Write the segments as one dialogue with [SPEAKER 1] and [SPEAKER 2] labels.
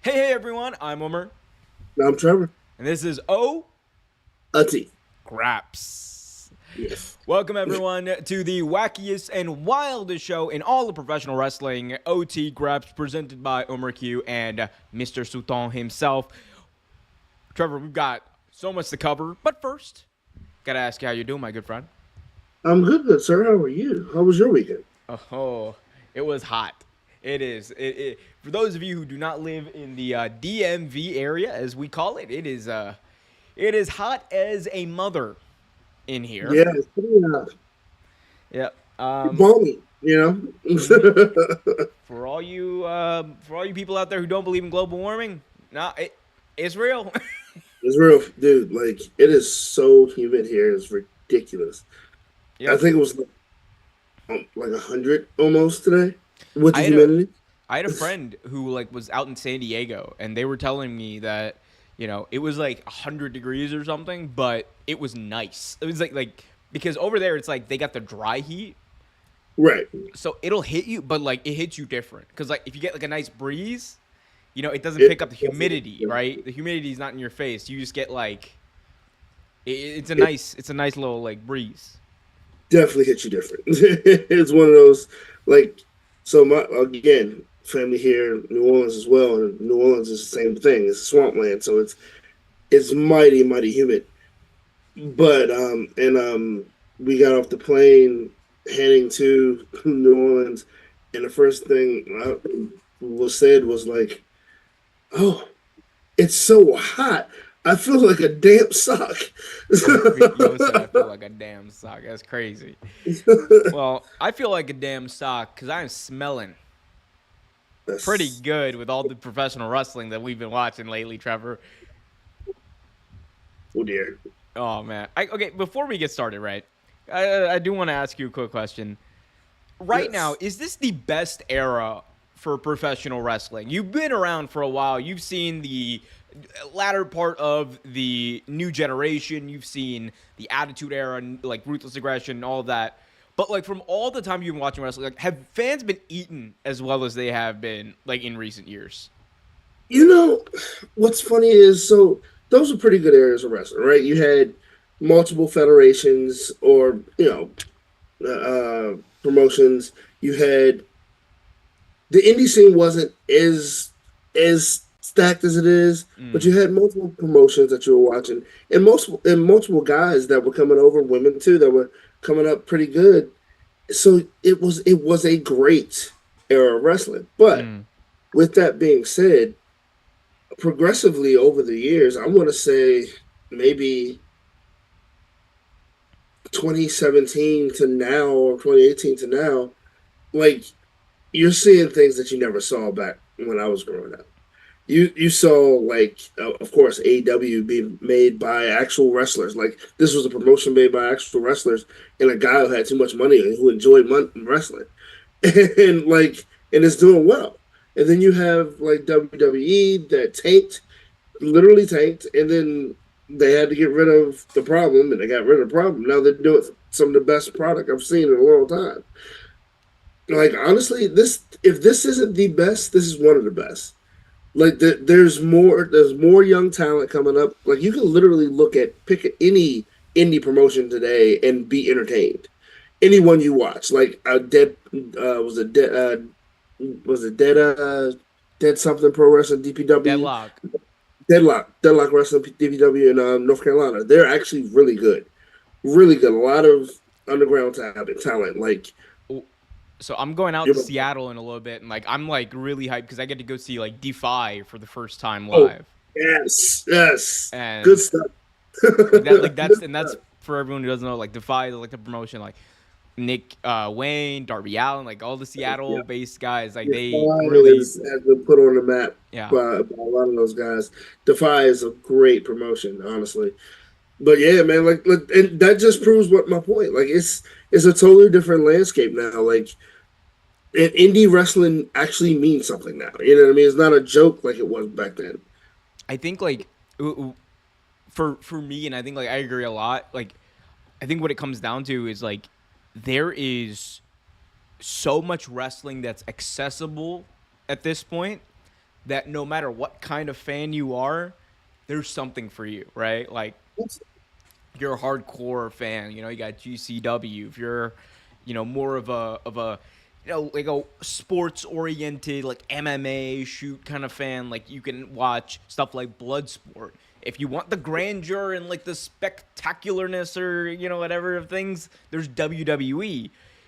[SPEAKER 1] Hey everyone, I'm Omer,
[SPEAKER 2] I'm Trevor.
[SPEAKER 1] and this is O
[SPEAKER 2] Ati.
[SPEAKER 1] Graps.
[SPEAKER 2] Yes.
[SPEAKER 1] Welcome everyone to the wackiest and wildest show in all of professional wrestling, OT Graps, presented by Omer Q and Mr. Souton himself. Trevor, we've got so much to cover, but first, gotta ask you how you're doing, my good friend.
[SPEAKER 2] I'm good, sir. How are you? How was your weekend?
[SPEAKER 1] Oh, it was hot. It is. For those of you who do not live in the DMV area, as we call it, it is hot as a mother in here.
[SPEAKER 2] Yeah, it's pretty
[SPEAKER 1] Yep.
[SPEAKER 2] balmy, you
[SPEAKER 1] Mhm.
[SPEAKER 2] know?
[SPEAKER 1] For all you people out there who don't believe in global warming, nah, it's real.
[SPEAKER 2] It's real, dude. Like, it is so humid here. It's ridiculous. I
[SPEAKER 1] Yep.
[SPEAKER 2] think it was like 100 almost today with
[SPEAKER 1] I
[SPEAKER 2] the
[SPEAKER 1] had a
[SPEAKER 2] humidity.
[SPEAKER 1] I had a friend who was out in San Diego, and they were telling me that it was like 100 degrees or something, but it was nice. It was like because over there it's like they got the dry heat,
[SPEAKER 2] Right.
[SPEAKER 1] so it'll hit you, but like it hits you different. Because like if you get like a nice breeze, it doesn't
[SPEAKER 2] It
[SPEAKER 1] pick up the
[SPEAKER 2] definitely,
[SPEAKER 1] humidity, right? The humidity is not in your face. You just get like
[SPEAKER 2] it
[SPEAKER 1] it's a nice little like breeze.
[SPEAKER 2] definitely hits you different. It's one of those, like, so my, again, family here in New Orleans as well. And New Orleans is the same thing. It's swampland. So it's mighty, mighty humid. But we got off the plane heading to New Orleans, and the first thing was said was like, "Oh, it's so hot. I feel like a damp sock."
[SPEAKER 1] Yo said I feel like a damn sock. That's crazy. Well, I feel like a damn sock because I'm smelling pretty
[SPEAKER 2] That's,
[SPEAKER 1] good with all the professional wrestling that we've been watching lately, Trevor.
[SPEAKER 2] oh dear.
[SPEAKER 1] Oh man. Okay, before we get started, right? I do want to ask you a quick question. Right now,
[SPEAKER 2] Yes.
[SPEAKER 1] is this the best era for professional wrestling? You've been around for a while. You've seen the latter part of the new generation. You've seen the Attitude Era, like Ruthless Aggression, and all of that. But like from all the time you've been watching wrestling, like have fans been eaten as well as they have been like in recent years?
[SPEAKER 2] You know, what's funny is so those are pretty good areas of wrestling, right? You had multiple federations or, promotions. You had the indie scene wasn't as stacked as it is, but
[SPEAKER 1] Mm.
[SPEAKER 2] you had multiple promotions that you were watching, and multiple guys that were coming over, women too, that were coming up pretty good. So it was a great era of wrestling. But
[SPEAKER 1] Mm.
[SPEAKER 2] with that being said, progressively over the years, I want to say maybe 2017 to now or 2018 to now, like you're seeing things that you never saw back when I was growing up. You saw like of course AEW being made by actual wrestlers. Like this was a promotion made by actual wrestlers and a guy who had too much money and who enjoyed wrestling, and like and it's doing well. And then you have like WWE that tanked, literally tanked, and then they had to get rid of the problem, and they got rid of the problem. Now they're doing some of the best product I've seen in a long time. Like honestly, this if this isn't the best, this is one of the best. Like there's more young talent coming up. Like you can literally pick any indie promotion today and be entertained. Anyone you watch, like a dead was it dead something pro wrestling DPW
[SPEAKER 1] Deadlock.
[SPEAKER 2] Deadlock wrestling DPW in North Carolina. They're actually really good. A lot of underground talent. Like
[SPEAKER 1] So I'm going out to
[SPEAKER 2] you're,
[SPEAKER 1] Seattle in a little bit, and like I'm like really hyped because I get to go see like Defy for the first time
[SPEAKER 2] oh
[SPEAKER 1] live,
[SPEAKER 2] yes, good
[SPEAKER 1] and
[SPEAKER 2] stuff.
[SPEAKER 1] like that's
[SPEAKER 2] Good
[SPEAKER 1] and that's
[SPEAKER 2] stuff.
[SPEAKER 1] for everyone who doesn't know, like Defy is like the promotion, like Nick Wayne, Darby Allen, like all the
[SPEAKER 2] Yeah.
[SPEAKER 1] Seattle-based guys, like they
[SPEAKER 2] Defy
[SPEAKER 1] really,
[SPEAKER 2] has been put on the map
[SPEAKER 1] yeah.
[SPEAKER 2] by a lot of those guys. Defy is a great promotion, honestly. But yeah, man, like, and that just proves what my point. Like, it's a totally different landscape now. Like, and indie wrestling actually means something now. You know what I mean? It's not a joke like it was back then.
[SPEAKER 1] I think like for me, and I think like I agree a lot. Like I think what it comes down to is like there is so much wrestling that's accessible at this point that no matter what kind of fan you are, there's something for you, right? Like if you're a hardcore fan, you got GCW. If you're, more of a like a sports oriented like MMA shoot kind of fan, like you can watch stuff like Bloodsport. If you want the grandeur and like the spectacularness or whatever of things, there's WWE.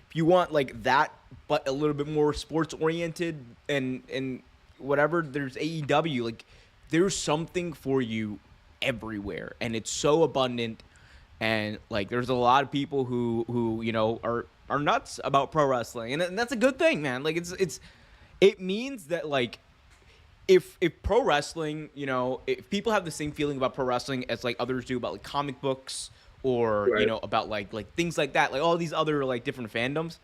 [SPEAKER 1] If you want like that, but a little bit more sports oriented and whatever, there's AEW. Like there's something for you everywhere, and it's so abundant. And like there's a lot of people who are nuts about pro wrestling, and that's a good thing, man. Like it means that like if pro wrestling, if people have the same feeling about pro wrestling as like others do about like comic books or
[SPEAKER 2] Right.
[SPEAKER 1] about like things like that, like all these other like different fandoms,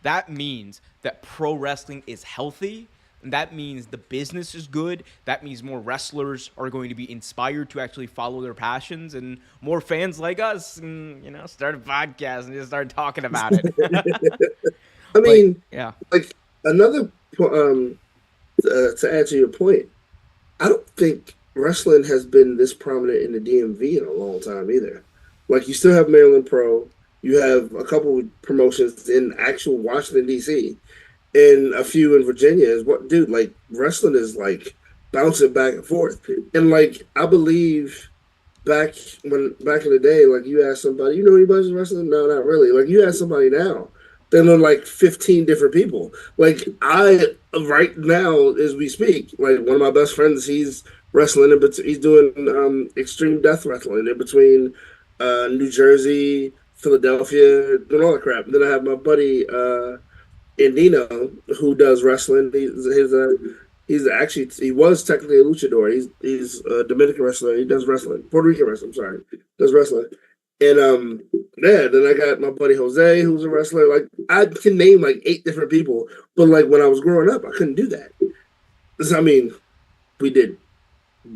[SPEAKER 1] that means that pro wrestling is healthy. And that means the business is good. That means more wrestlers are going to be inspired to actually follow their passions, and more fans like us, and, start a podcast and just start talking about it.
[SPEAKER 2] I
[SPEAKER 1] Like,
[SPEAKER 2] mean,
[SPEAKER 1] yeah.
[SPEAKER 2] like another to add to your point, I don't think wrestling has been this prominent in the DMV in a long time either. Like you still have Maryland Pro, you have a couple of promotions in actual Washington D.C. and a few in Virginia. Is what, dude? Like wrestling is like bouncing back and forth, and like I believe back in the day, like you ask somebody, anybody's wrestling? No, not really. Like you ask somebody now, they know like 15 different people. Like I right now as we speak, like one of my best friends, he's wrestling, but he's doing extreme death wrestling in between New Jersey, Philadelphia, and all that crap. And then I have my buddy Indino who does wrestling. He was technically a luchador. He's a Dominican wrestler. He does wrestling, Puerto Rican wrestling. I'm sorry, does wrestling. And yeah. Then I got my buddy Jose, who's a wrestler. Like I can name like 8 different people, but like when I was growing up, I couldn't do that. I mean, we did.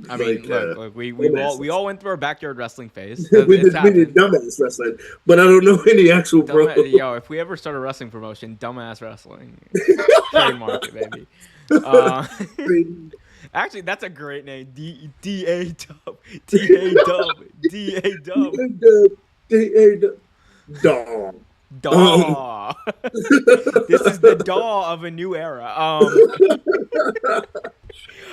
[SPEAKER 1] I mean, look, we all went through our backyard wrestling phase.
[SPEAKER 2] we
[SPEAKER 1] It's
[SPEAKER 2] did
[SPEAKER 1] happened.
[SPEAKER 2] dumbass wrestling, but I don't know any actual pro.
[SPEAKER 1] Yo, if we ever start a wrestling promotion, dumbass wrestling, trademark it, baby. Uh, actually, that's a great name. D A Dub D A Dub.
[SPEAKER 2] Dog.
[SPEAKER 1] Daw. This is the daw of a new era.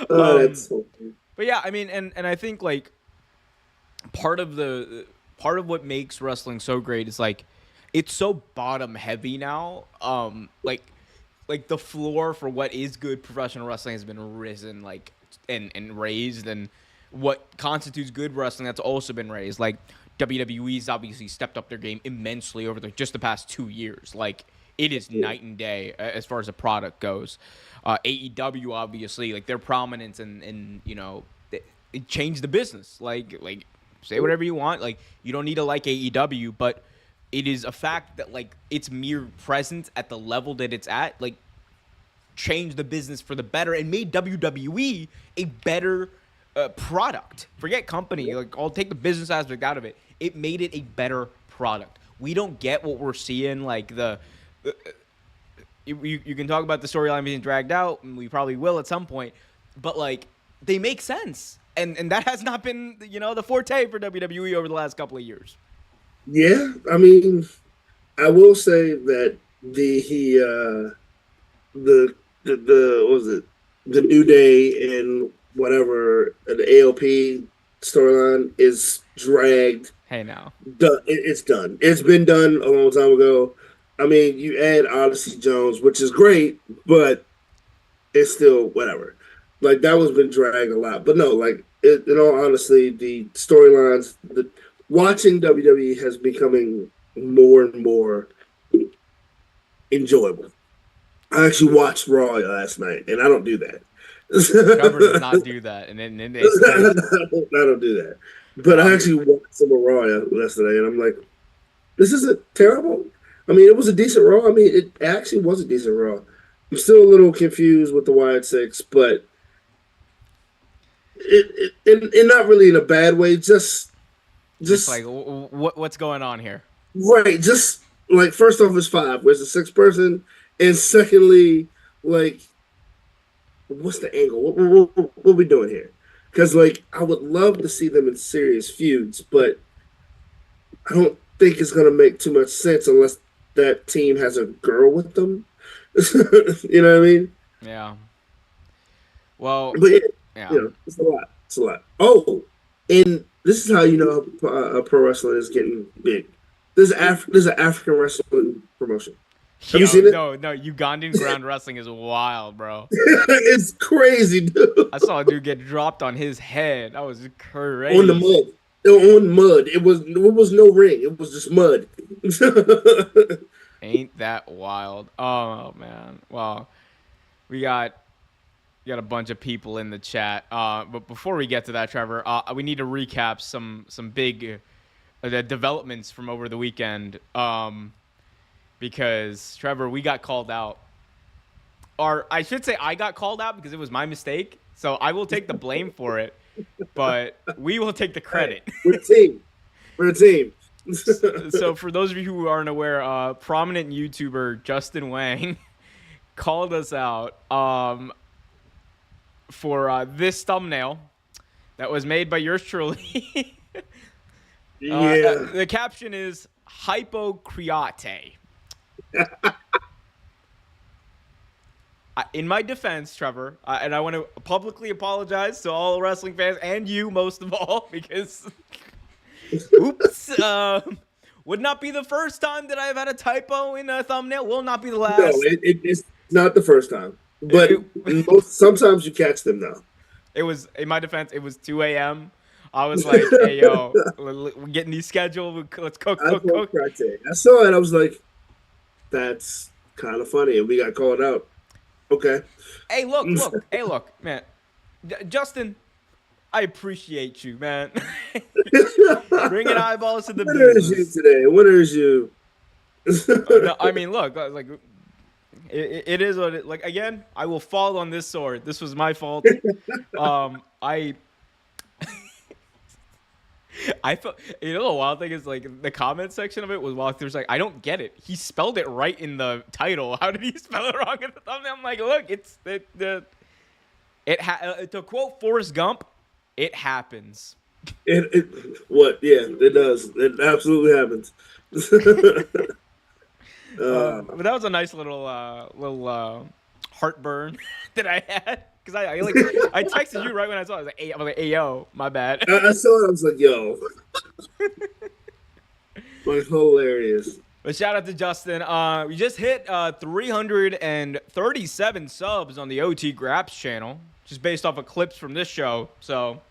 [SPEAKER 2] That's so funny.
[SPEAKER 1] But yeah, I mean, and I think like part of what makes wrestling so great is like it's so bottom heavy now. Like the floor for what is good professional wrestling has been risen like and raised, and what constitutes good wrestling that's also been raised. Like WWE's obviously stepped up their game immensely over just the past 2 years. Like it is night and day as far as the product goes. AEW obviously, like their prominence and it changed the business. Like say whatever you want. Like you don't need to like AEW, but it is a fact that like its mere presence at the level that it's at like changed the business for the better and made WWE a better product. Forget company. Like I'll take the business aspect out of it. It made it a better product. We don't get what we're seeing. Like you can talk about the storyline being dragged out, and we probably will at some point. But like they make sense, and that has not been the forte for WWE over the last couple of years.
[SPEAKER 2] Yeah, I mean, I will say that the what was it, the New Day and whatever the AOP storyline is dragged.
[SPEAKER 1] Hey, now
[SPEAKER 2] It's done. It's been done a long time ago. I mean, you add Odyssey Jones, which is great, but it's still whatever. Like that was been dragged a lot, but no, like in all honesty, the storylines, watching WWE has becoming more and more enjoyable. I actually watched Raw last night, and I don't do that.
[SPEAKER 1] Trevor does not do that, and then it's
[SPEAKER 2] I don't do that. But I actually watched some of Raw yesterday, and I'm like, this isn't terrible. I mean, it was a decent Raw. I mean, it actually was a decent Raw. I'm still a little confused with the Wyatt Six, but it not really in a bad way. Just
[SPEAKER 1] like what's going on here?
[SPEAKER 2] Right. Just like first off, it's 5. Where's the 6th person? And secondly, like what's the angle? What we doing here? Because like I would love to see them in serious feuds, but I don't think it's gonna make too much sense unless that team has a girl with them. You know what I mean?
[SPEAKER 1] Yeah. Well,
[SPEAKER 2] But yeah,
[SPEAKER 1] yeah.
[SPEAKER 2] it's a lot. It's a lot. Oh, and this is how you know pro wrestling is getting big. There's an African wrestling promotion. Have you
[SPEAKER 1] Yo,
[SPEAKER 2] seen it?
[SPEAKER 1] no, no, Ugandan ground wrestling is wild, bro.
[SPEAKER 2] It's crazy, dude.
[SPEAKER 1] I saw a dude get dropped on his head. That was
[SPEAKER 2] On the
[SPEAKER 1] crazy.
[SPEAKER 2] mud. On mud. It was no ring. It was just mud.
[SPEAKER 1] Ain't that wild? Oh man. Well, we got a bunch of people in the chat. But before we get to that, Trevor, we need to recap some big developments from over the weekend. Because Trevor, we got called out. Or I should say I got called out because it was my mistake. So I will take the blame for it, but we will take the
[SPEAKER 2] Hey,
[SPEAKER 1] credit.
[SPEAKER 2] we're a team. We're a team.
[SPEAKER 1] So for those of you who aren't aware, prominent YouTuber Justin Wang called us out for this thumbnail that was made by yours truly.
[SPEAKER 2] Yeah.
[SPEAKER 1] The caption is hypocreate. In my defense, Trevor, and I want to publicly apologize to all wrestling fans and you most of all, because oops, would not be the first time that I've had a typo in a thumbnail. Will not be the
[SPEAKER 2] No,
[SPEAKER 1] last.
[SPEAKER 2] it's not the first time. But
[SPEAKER 1] It,
[SPEAKER 2] sometimes you catch them now.
[SPEAKER 1] it was, in my defense, it was 2 a.m. I was like, hey, yo, we're getting these scheduled. Let's cook,
[SPEAKER 2] I
[SPEAKER 1] cook, cook.
[SPEAKER 2] saw it. I was like, that's kind of funny. And we got called out. Okay.
[SPEAKER 1] Hey, look. Hey, look, man. Justin, I appreciate you, man. Bringing eyeballs to the
[SPEAKER 2] Winner is you
[SPEAKER 1] business.
[SPEAKER 2] today. Winner is you.
[SPEAKER 1] No, I mean, look, like it is what it like. Again, I will fall on this sword. This was my fault. I I felt, the wild thing is like the comment section of it was wild. There's like, I don't get it. He spelled it right in the title. How did he spell it wrong in the thumbnail? I'm like, look, it's to quote Forrest Gump, it happens.
[SPEAKER 2] What? Yeah, it does. It absolutely happens.
[SPEAKER 1] But that was a nice little heartburn that I had because I texted you right when I saw it. I was like, hey yo, my bad.
[SPEAKER 2] I saw it. I was like, yo, like hilarious.
[SPEAKER 1] But shout out to Justin. We just hit 337 subs on the OT Graps channel, just based off of clips from this show. So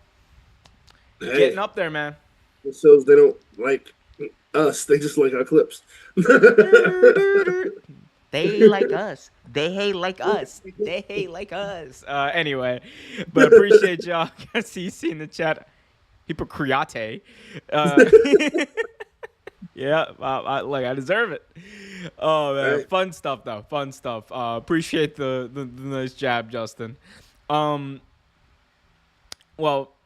[SPEAKER 2] Hey,
[SPEAKER 1] getting up there, man.
[SPEAKER 2] it shows they don't like us. They just like our clips.
[SPEAKER 1] They like us. They hate like us. They hate like us. Anyway, but appreciate y'all. I see you in the chat. Hypocrite. Yeah, I deserve it. Oh man,
[SPEAKER 2] Right.
[SPEAKER 1] fun stuff though. Fun stuff. Appreciate the nice jab, Justin. Well,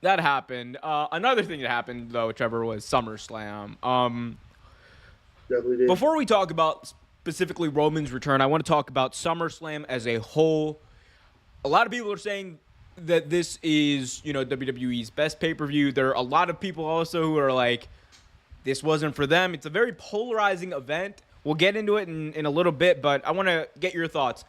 [SPEAKER 1] that happened. Another thing that happened though, Trevor, was SummerSlam.
[SPEAKER 2] Definitely did.
[SPEAKER 1] Before we talk about specifically Roman's return, I want to talk about SummerSlam as a whole. A lot of people are saying that this is, WWE's best pay-per-view. There are a lot of people also who are like, this wasn't for them. It's a very polarizing event. We'll get into it in a little bit, but I want to get your thoughts.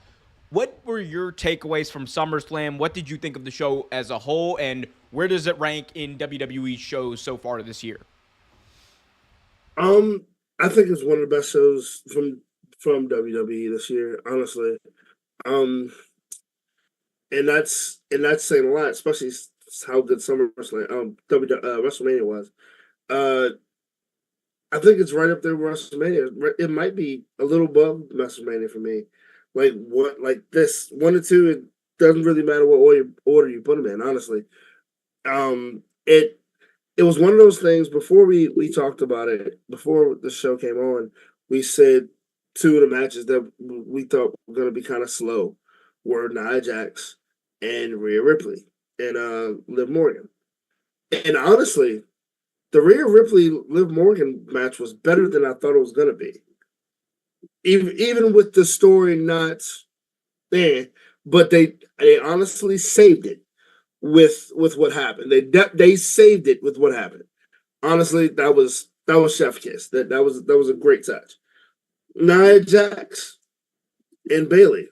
[SPEAKER 1] What were your takeaways from SummerSlam? What did you think of the show as a whole, and where does it rank in WWE shows so far this year?
[SPEAKER 2] I think it's one of the best shows from WWE this year, honestly. Um, and that's saying a lot, especially how good SummerSlam, WrestleMania was. Uh, I think it's right up there with WrestleMania. It might be a little above WrestleMania for me. Like this 1 and 2, it doesn't really matter what order you put them in. Honestly, it was one of those things. Before we talked about it, before the show came on, we said two of the matches that we thought were going to be kind of slow were Nia Jax and Rhea Ripley and Liv Morgan. And honestly, the Rhea Ripley Liv Morgan match was better than I thought it was going to be. Even with the story not there, but they honestly saved it with what happened. They saved it with what happened. Honestly, that was chef kiss. That was a great touch. Nia Jax and Bailey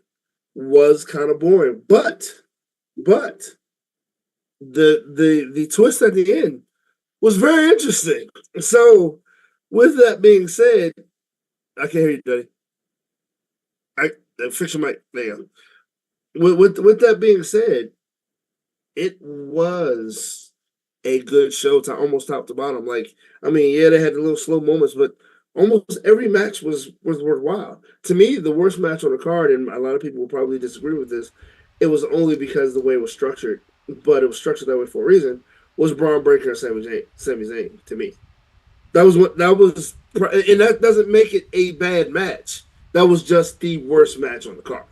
[SPEAKER 2] was kind of boring, but the twist at the end was very interesting. So, with that being said, I can't hear you, Daddy. I fix your mic. There you go. With that being said, it was a good show to almost top to bottom. Like, I mean, yeah, they had the little slow moments, but almost every match was worthwhile. To me, the worst match on the card, and a lot of people will probably disagree with this, it was only because the way it was structured, but it was structured that way for a reason, was Braun Breaker and Sami Zayn to me. That was, and that doesn't make it a bad match. That was just the worst match on the card.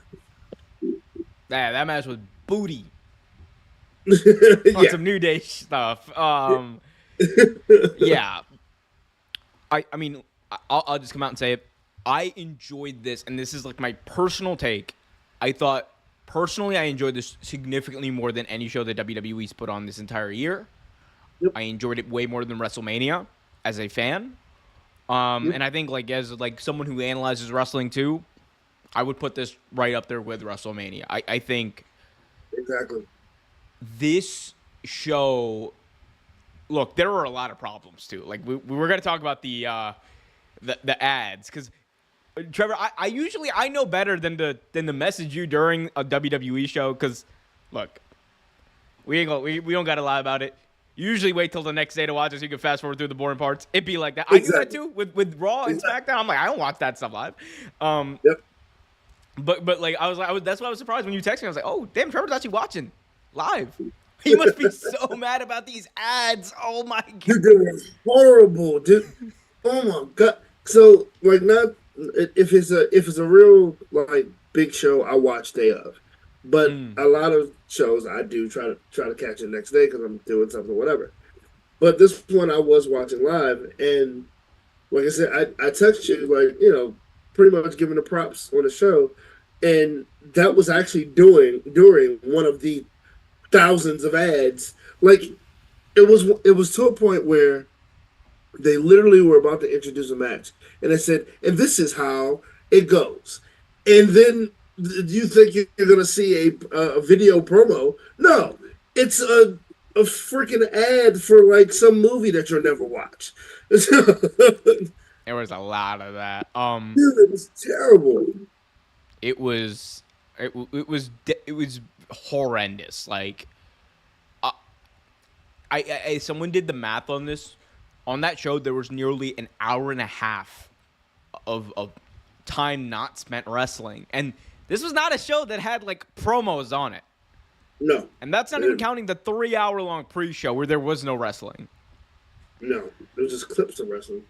[SPEAKER 1] Yeah, that match was booty on
[SPEAKER 2] Yeah.
[SPEAKER 1] some New Day stuff. Yeah. I mean, I'll just come out and say it. I enjoyed this, and this is like my personal take. I thought personally I enjoyed this significantly more than any show that WWE's put on this entire year.
[SPEAKER 2] Yep.
[SPEAKER 1] I enjoyed it way more than WrestleMania as a fan.
[SPEAKER 2] Yep.
[SPEAKER 1] And I think like as like someone who analyzes wrestling too, I would put this right up there with WrestleMania. I think
[SPEAKER 2] Exactly.
[SPEAKER 1] this show. Look, there were a lot of problems too. Like we were gonna talk about the ads because Trevor, I usually I know better than to message you during a WWE show because look, we don't gotta lie about it. You usually wait till the next day to watch it so you can fast forward through the boring parts. It'd be like that. I do that
[SPEAKER 2] Exactly.
[SPEAKER 1] too with Raw and
[SPEAKER 2] Exactly.
[SPEAKER 1] SmackDown. I'm like, I don't watch that stuff live. Um,
[SPEAKER 2] Yep.
[SPEAKER 1] but like that's why I was surprised when you texted me. I was like, oh damn, Trevor's actually watching live. He must be so mad about these ads. Oh my god.
[SPEAKER 2] Dude, they were horrible, dude. Oh my god. So like, not if it's a real like big show, I watch day of. But
[SPEAKER 1] Mm.
[SPEAKER 2] a lot of shows I do try to catch it next day because I'm doing something, whatever. But this one I was watching live, and like I said, I text you like, pretty much giving the props on the show, and that was actually doing during one of the thousands of ads. Like, it was to a point where they literally were about to introduce a match, and they said, "And this is how it goes." And then you think you're going to see a video promo? No, it's a freaking ad for like some movie that you'll never watch. Dude,
[SPEAKER 1] There was a lot of that.
[SPEAKER 2] it was terrible.
[SPEAKER 1] It was it was horrendous. Like uh, someone did the math on this. On that show, there was nearly an hour and a half of time not spent wrestling, and this was not a show that had like promos on it.
[SPEAKER 2] No,
[SPEAKER 1] And that's not even counting the 3 hour long pre-show where there was no wrestling.
[SPEAKER 2] no, it was just clips of wrestling.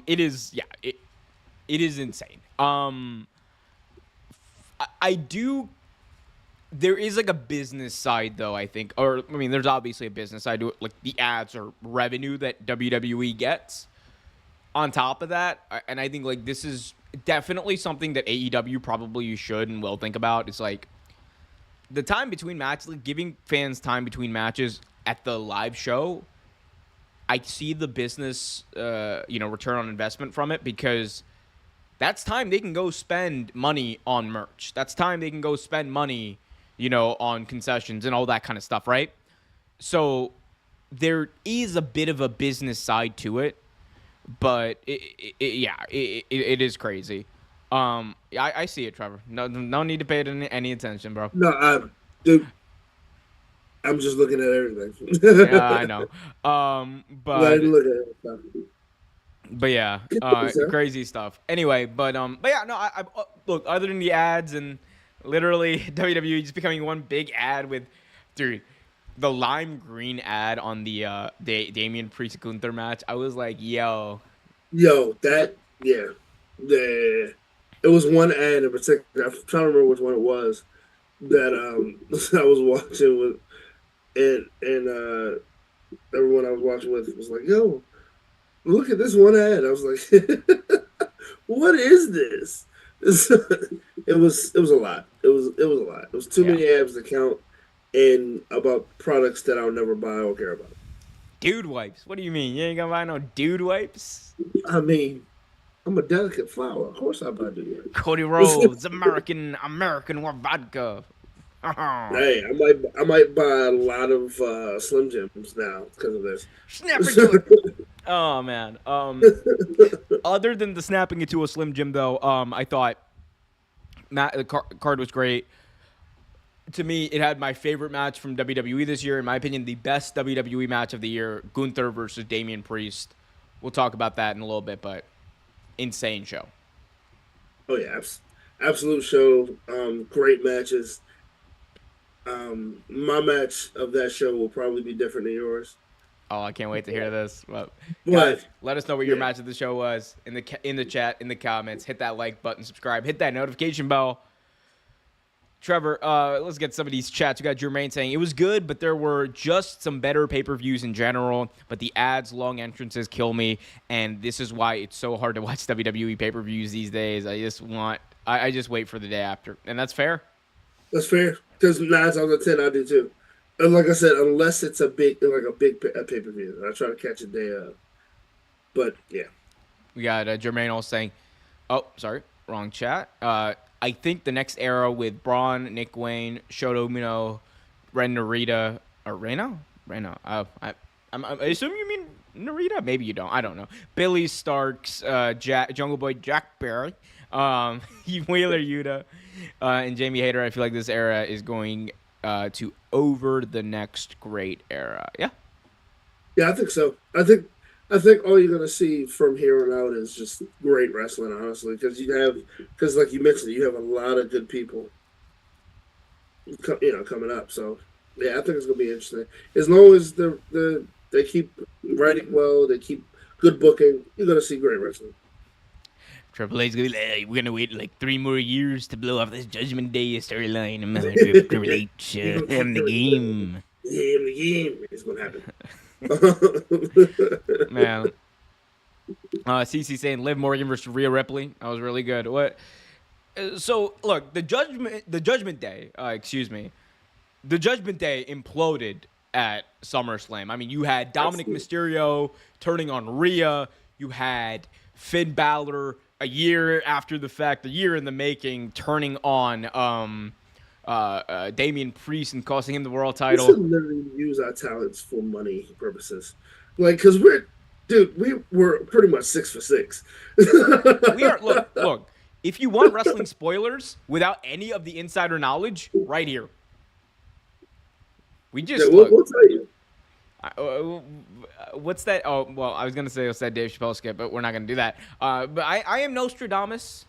[SPEAKER 1] It is it is insane. I do. There is like a business side though, I think, or I mean, there's obviously a business side to it, like the ads or revenue that WWE gets. On top of that, and I think like this is definitely something that AEW probably should and will think about. It's like the time between matches, like giving fans time between matches at the live show. I see the business, return on investment from it because that's time they can go spend money on merch. That's time they can go spend money, on concessions and all that kind of stuff, right? So there is a bit of a business side to it, but it is crazy. I see it, Trevor. No need to pay it any attention, bro.
[SPEAKER 2] No, dude, I'm just looking at
[SPEAKER 1] Yeah,
[SPEAKER 2] everything.
[SPEAKER 1] I know.
[SPEAKER 2] Like,
[SPEAKER 1] But
[SPEAKER 2] look at it.
[SPEAKER 1] yeah,
[SPEAKER 2] Sir.
[SPEAKER 1] crazy stuff. Anyway, but yeah, no, look. Other than the ads and literally WWE just becoming one big ad with, dude, the lime green ad on the Damian Priest Gunther match. I was like, yo,
[SPEAKER 2] Yo, yeah, the it was one ad in particular. I'm trying to remember which one it was that I was watching with, and everyone I was watching with was like, "Yo, look at this one ad." I was like, "What is this?" It was a lot. It was a lot. It was too
[SPEAKER 1] Yeah.
[SPEAKER 2] many abs to count, and about products that I'll never buy or care about.
[SPEAKER 1] Dude wipes. What do you mean? You ain't gonna buy no dude wipes?
[SPEAKER 2] I mean, I'm a delicate flower. Of course I buy do
[SPEAKER 1] Cody
[SPEAKER 2] it.
[SPEAKER 1] Rhodes, American with vodka.
[SPEAKER 2] Hey, I might buy a lot of Slim Jims now because of this.
[SPEAKER 1] Snap into it. Oh man. Other than the snapping into a Slim Jim though, I thought the card was great. To me, it had my favorite match from WWE this year. In my opinion, the best WWE match of the year: Gunther versus Damian Priest. We'll talk about that in a little bit, but insane show.
[SPEAKER 2] Oh yeah, absolute show. Great matches. My match of that show will probably be different than yours.
[SPEAKER 1] Oh, I can't wait to hear this. Well, guys,
[SPEAKER 2] But
[SPEAKER 1] let us know what your
[SPEAKER 2] yeah,
[SPEAKER 1] match of the show was in the chat, in the comments. Hit that like button, subscribe, hit that notification bell. Trevor, let's get some of these chats. We got Jermaine saying it was good, but there were just some better pay-per-views in general. But the ads, long entrances kill me, and this is why it's so hard to watch WWE pay-per-views these days. I just wait for the day after, and that's fair.
[SPEAKER 2] that's fair. Because 9 times out of 10, I do too. And like I said, unless it's a big pay per view, I try to catch a day of. But yeah,
[SPEAKER 1] We got Jermaine all saying, oh, sorry, wrong chat. I think the next era with Braun, Nick Wayne, Shota Umino, Ren Narita, or Reno? Reno. I assume you mean Narita? Maybe you don't. I don't know. Billy Starks, Jungle Boy Jack Barry, Wheeler Yuta, and Jamie Hayter. I feel like this era is going to over the next great era. Yeah.
[SPEAKER 2] yeah, I think so. I think all you're gonna see from here on out is just great wrestling, honestly, because like you mentioned, you have a lot of good people, coming up. So yeah, I think it's gonna be interesting. As long as they keep writing well, they keep good booking, you're gonna see great wrestling.
[SPEAKER 1] Triple H's gonna be like, we're gonna wait like 3 more years to blow off this Judgment Day storyline. I'm gonna Triple H in the game.
[SPEAKER 2] Yeah, the game is what happened.
[SPEAKER 1] Man. CC saying Liv Morgan versus Rhea Ripley. That was really good. What? So look, the Judgment Day. The Judgment Day imploded at SummerSlam. I mean, you had Dominic Mysterio turning on Rhea. You had Finn Balor a year after the fact, a year in the making, turning on Damian Priest and costing him the world
[SPEAKER 2] We
[SPEAKER 1] title.
[SPEAKER 2] should literally use our talents for money purposes, like because we were pretty much 6 for 6.
[SPEAKER 1] We are look. If you want wrestling spoilers without any of the insider knowledge, right here. We just
[SPEAKER 2] Yeah,
[SPEAKER 1] look.
[SPEAKER 2] we'll tell you.
[SPEAKER 1] What's that? Oh, well, I was gonna say what's that Dave Chappelle skit, but we're not gonna do that. But I am Nostradamus,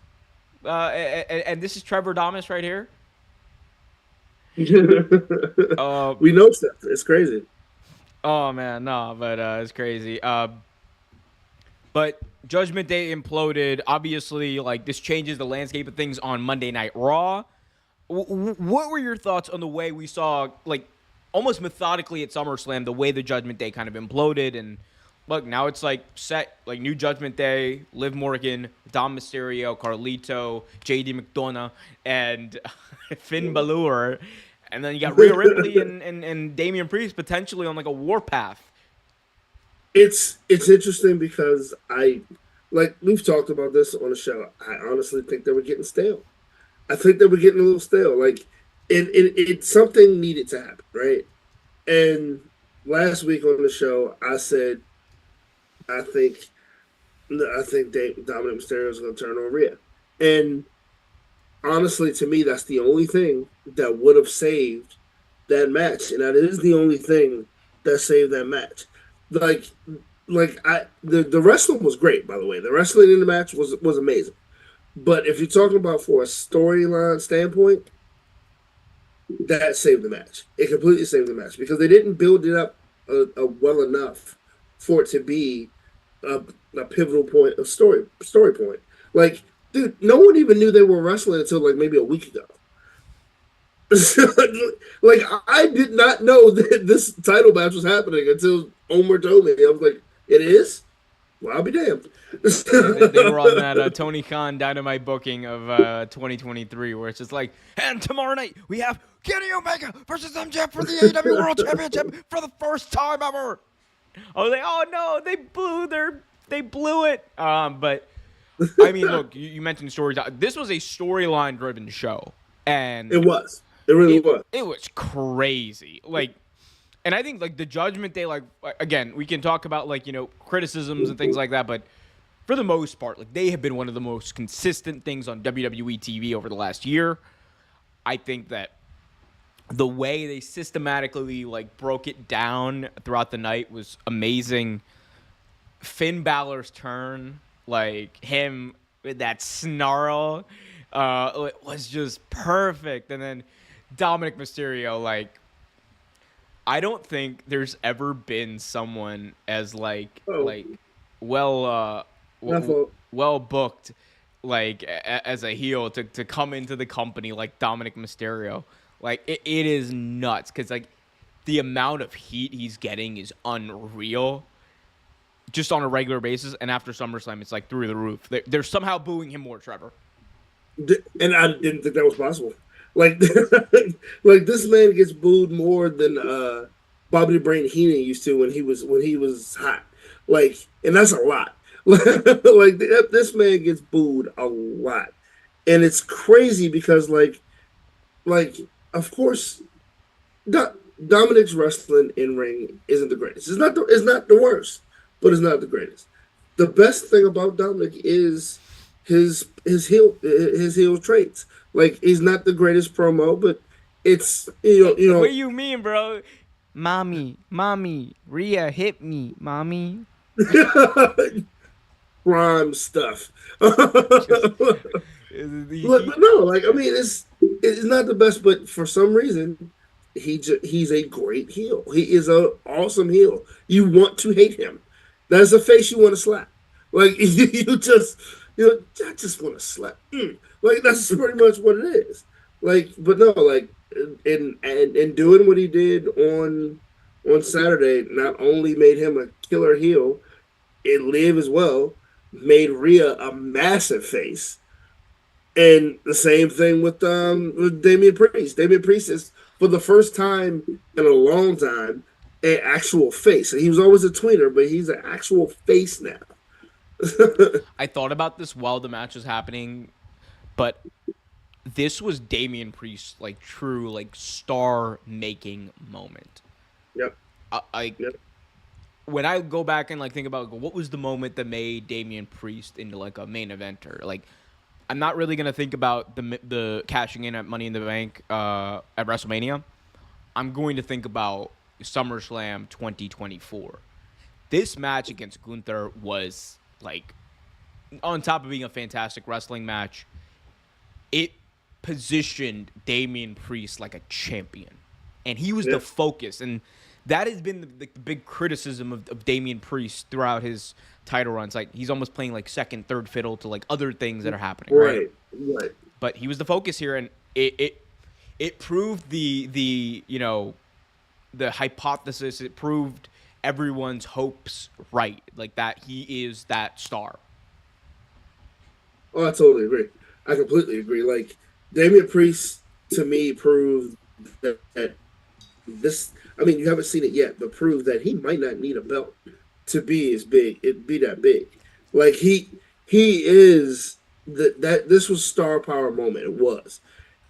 [SPEAKER 1] and this is Trevor Damus right here.
[SPEAKER 2] We know stuff. It's crazy.
[SPEAKER 1] Oh man, no, but it's crazy. But Judgment Day imploded. Obviously, like this changes the landscape of things on Monday Night Raw. What were your thoughts on the way we saw, like, almost methodically at SummerSlam, the way the Judgment Day kind of imploded? And look, now it's like set, like new Judgment Day, Liv Morgan, Dom Mysterio, Carlito, JD McDonough, and Finn Balor. And then you got Rhea Ripley and Damian Priest potentially on like a warpath.
[SPEAKER 2] It's interesting because like we've talked about this on the show. I honestly think they were getting stale. I think they were getting a little stale. Like it something needed to happen, right? And last week on the show, I said I think Dominic Mysterio is going to turn on Rhea, and honestly, to me, that's the only thing that would have saved that match, and that is the only thing that saved that match. Like, the wrestling was great, by the way. The wrestling in the match was amazing. But if you're talking about for a storyline standpoint, that saved the match. It completely saved the match because they didn't build it up well enough for it to be a pivotal point, a story point. Like, dude, no one even knew they were wrestling until like maybe a week ago. Like, I did not know that this title match was happening until Omer told me. I was like, it is? Well, I'll be damned.
[SPEAKER 1] They were on that Tony Khan Dynamite booking of 2023, where it's just like, and tomorrow night we have Kenny Omega versus MJF for the AEW World Championship for the first time ever. I was like, oh no, they blew it. But I mean, look, you mentioned stories. This was a storyline driven show, and
[SPEAKER 2] It was. It really was.
[SPEAKER 1] it was crazy. Like, and I think like the Judgment Day, like again, we can talk about like criticisms and things like that, but for the most part, like they have been one of the most consistent things on WWE TV over the last year. I think that the way they systematically like broke it down throughout the night was amazing. Finn Balor's turn, like him with that snarl, was just perfect. And then Dominic Mysterio, like I don't think there's ever been someone as well well booked like as a heel to come into the company like Dominic Mysterio. Like it is nuts because like the amount of heat he's getting is unreal just on a regular basis, and after SummerSlam it's like through the roof. They're somehow booing him more, Trevor.
[SPEAKER 2] And I didn't think that was possible. Like, like this man gets booed more than Bobby the Brain Heenan used to when he was hot. Like, and that's a lot. Like this man gets booed a lot, and it's crazy because like of course, Dominic's wrestling in ring isn't the greatest. It's not the worst, but it's not the greatest. The best thing about Dominic is his heel traits. Like he's not the greatest promo, but it's
[SPEAKER 1] What do you mean, bro? Mommy, Rhea hit me, mommy.
[SPEAKER 2] prime stuff.
[SPEAKER 1] He,
[SPEAKER 2] But no, like I mean, it's not the best, but for some reason, he's a great heel. He is an awesome heel. You want to hate him. That's a face you want to slap. Like I just want to slap. Like that's pretty much what it is. Like, but no, like in doing what he did on Saturday, not only made him a killer heel, it live as well, made Rhea a massive face. And the same thing with Damian Priest. Damian Priest is for the first time in a long time an actual face. He was always a tweener, but he's an actual face now.
[SPEAKER 1] I thought about this while the match was happening, but this was Damian Priest's like true like star making moment.
[SPEAKER 2] Yep.
[SPEAKER 1] Yep. When I go back and like think about what was the moment that made Damian Priest into like a main eventer, like I'm not really gonna think about the cashing in at Money in the Bank at WrestleMania. I'm going to think about SummerSlam 2024. This match against Gunther was like, on top of being a fantastic wrestling match, it positioned Damian Priest like a champion, and he was the focus. And that has been the big criticism of Damian Priest throughout his title runs. Like he's almost playing like second, third fiddle to like other things that are happening. Right. But he was the focus here, and it proved the hypothesis. It proved everyone's hopes right. Like that he is that star.
[SPEAKER 2] Oh, I totally agree. I completely agree. Like Damian Priest to me proved that this. I mean, you haven't seen it yet, but proved that he might not need a belt to be as big. It be that big. Like he is that. This was star power moment. It was,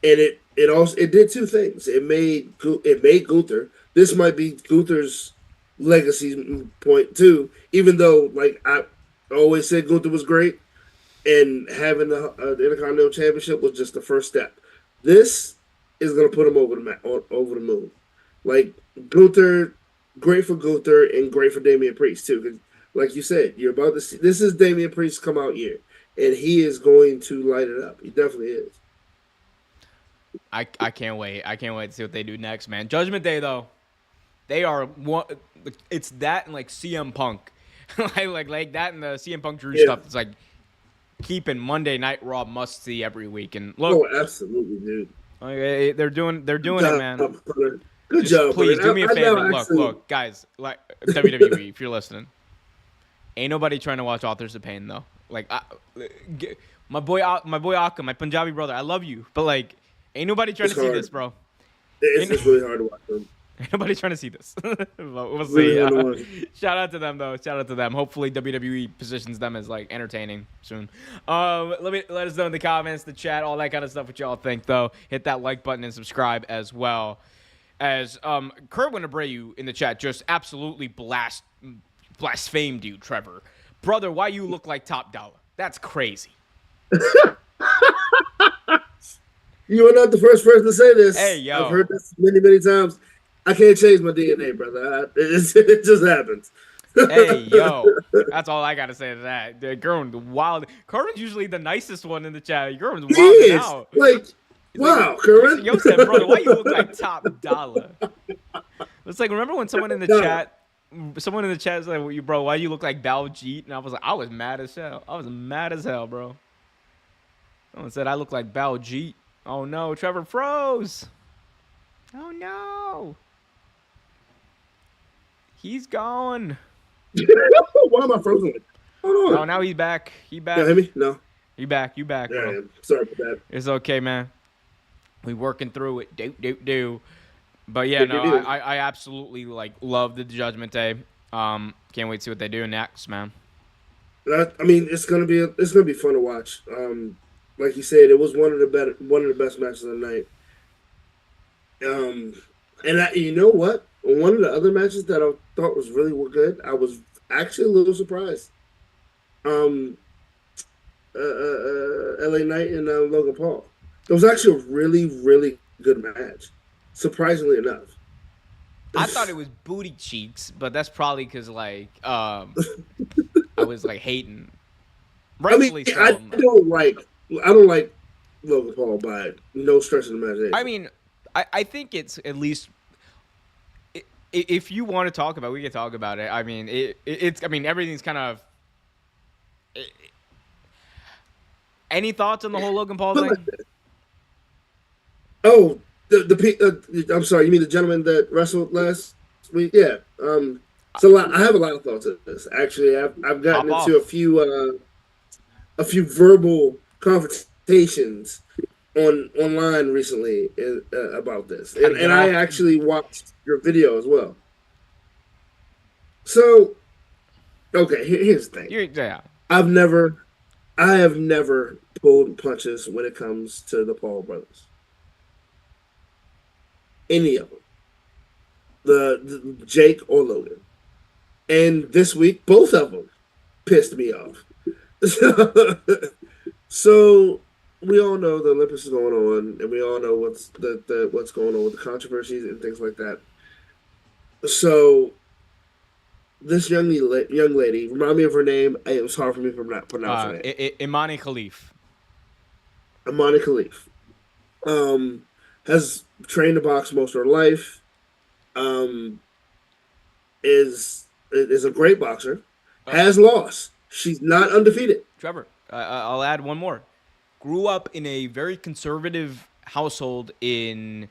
[SPEAKER 2] and it did two things. It made Gunther. This might be Gunther's legacy point too. Even though, like I always said, Gunther was great, and having the Intercontinental Championship was just the first step. This is going to put him over the moon. Like Gunther, great for Gunther and great for Damian Priest too. Because, like you said, you're about to see this is Damian Priest's come out year, and he is going to light it up. He definitely is.
[SPEAKER 1] I can't wait. I can't wait to see what they do next, man. Judgment Day though, they are one. It's that and like CM Punk, like that and the CM Punk Drew stuff. It's like keeping Monday Night Raw must see every week. And look,
[SPEAKER 2] absolutely, dude.
[SPEAKER 1] They're doing it, man.
[SPEAKER 2] Good job.
[SPEAKER 1] Please do me a favor. Look, guys, like WWE, if you're listening, Ain't nobody trying to watch Authors of Pain though. Like, my boy Akka, my Punjabi brother, I love you, but like, ain't nobody trying
[SPEAKER 2] It's
[SPEAKER 1] to see
[SPEAKER 2] hard.
[SPEAKER 1] this, bro.
[SPEAKER 2] It's really hard to watch them.
[SPEAKER 1] Ain't nobody trying to see this. We'll
[SPEAKER 2] Really
[SPEAKER 1] see.
[SPEAKER 2] hard to watch.
[SPEAKER 1] Shout out to them though. Shout out to them. Hopefully WWE positions them as like entertaining soon. Let us know in the comments, the chat, all that kind of stuff. What y'all think though? Hit that like button and subscribe as well. As Kerwin Abreu in the chat just absolutely blasphemed you, Trevor. Brother, why you look like Top Dollar? That's crazy.
[SPEAKER 2] You are not the first person to say this.
[SPEAKER 1] Hey, yo.
[SPEAKER 2] I've heard this many, many times. I can't change my DNA, brother. It just happens.
[SPEAKER 1] Hey, yo. That's all I got to say to that. Kerwin's wild. Kerwin's usually the nicest one in the chat. Kerwin's wilding out.
[SPEAKER 2] Like, wow, Kerwin.
[SPEAKER 1] Yo said, brother, why you look like Top Dollar? It's like, remember when someone in the chat was like, bro, why you look like Baljeet? And I was like, I was mad as hell. I was mad as hell, bro. Someone said I look like Baljeet. Oh no, Trevor froze. Oh no. He's gone.
[SPEAKER 2] Why am I frozen? Hold on.
[SPEAKER 1] Oh, now he's back. He back.
[SPEAKER 2] You hear me? No.
[SPEAKER 1] You back, bro.
[SPEAKER 2] Yeah, sorry about that.
[SPEAKER 1] It's okay, man. We working through it. Do. But yeah, no, I absolutely like love the Judgment Day. Can't wait to see what they do next, man.
[SPEAKER 2] I mean, it's gonna be fun to watch. Like you said, it was one of the best matches of the night. And you know what? One of the other matches that I thought was really good, I was actually a little surprised. LA Knight and Logan Paul. It was actually a really, really good match. Surprisingly enough.
[SPEAKER 1] I thought it was booty cheeks, but that's probably because like I was like hating. Rightfully so.
[SPEAKER 2] I don't like Logan Paul by no stretch of the imagination.
[SPEAKER 1] I mean, I think it's at least if you want to talk about it, we can talk about it. I mean, it's I mean everything's kind of. Any thoughts on the whole Logan Paul thing?
[SPEAKER 2] Oh, I'm sorry. You mean the gentleman that wrestled last week? Yeah. So I have a lot of thoughts on this. Actually, I've gotten into a few verbal confrontations online recently about this, and I actually watched your video as well. So, okay, here's the thing.
[SPEAKER 1] Yeah.
[SPEAKER 2] I have never pulled punches when it comes to the Paul brothers. Any of them. The Jake or Logan. And this week, both of them pissed me off. So we all know the Olympics is going on, and we all know what's going on with the controversies and things like that. So this young lady, remind me of her name. It was hard for me to pronounce it.
[SPEAKER 1] Imani Khalif.
[SPEAKER 2] Imani Khalif. Has trained to box most of her life. Is a great boxer. Has lost. She's not undefeated.
[SPEAKER 1] Trevor, I'll add one more. Grew up in a very conservative household grew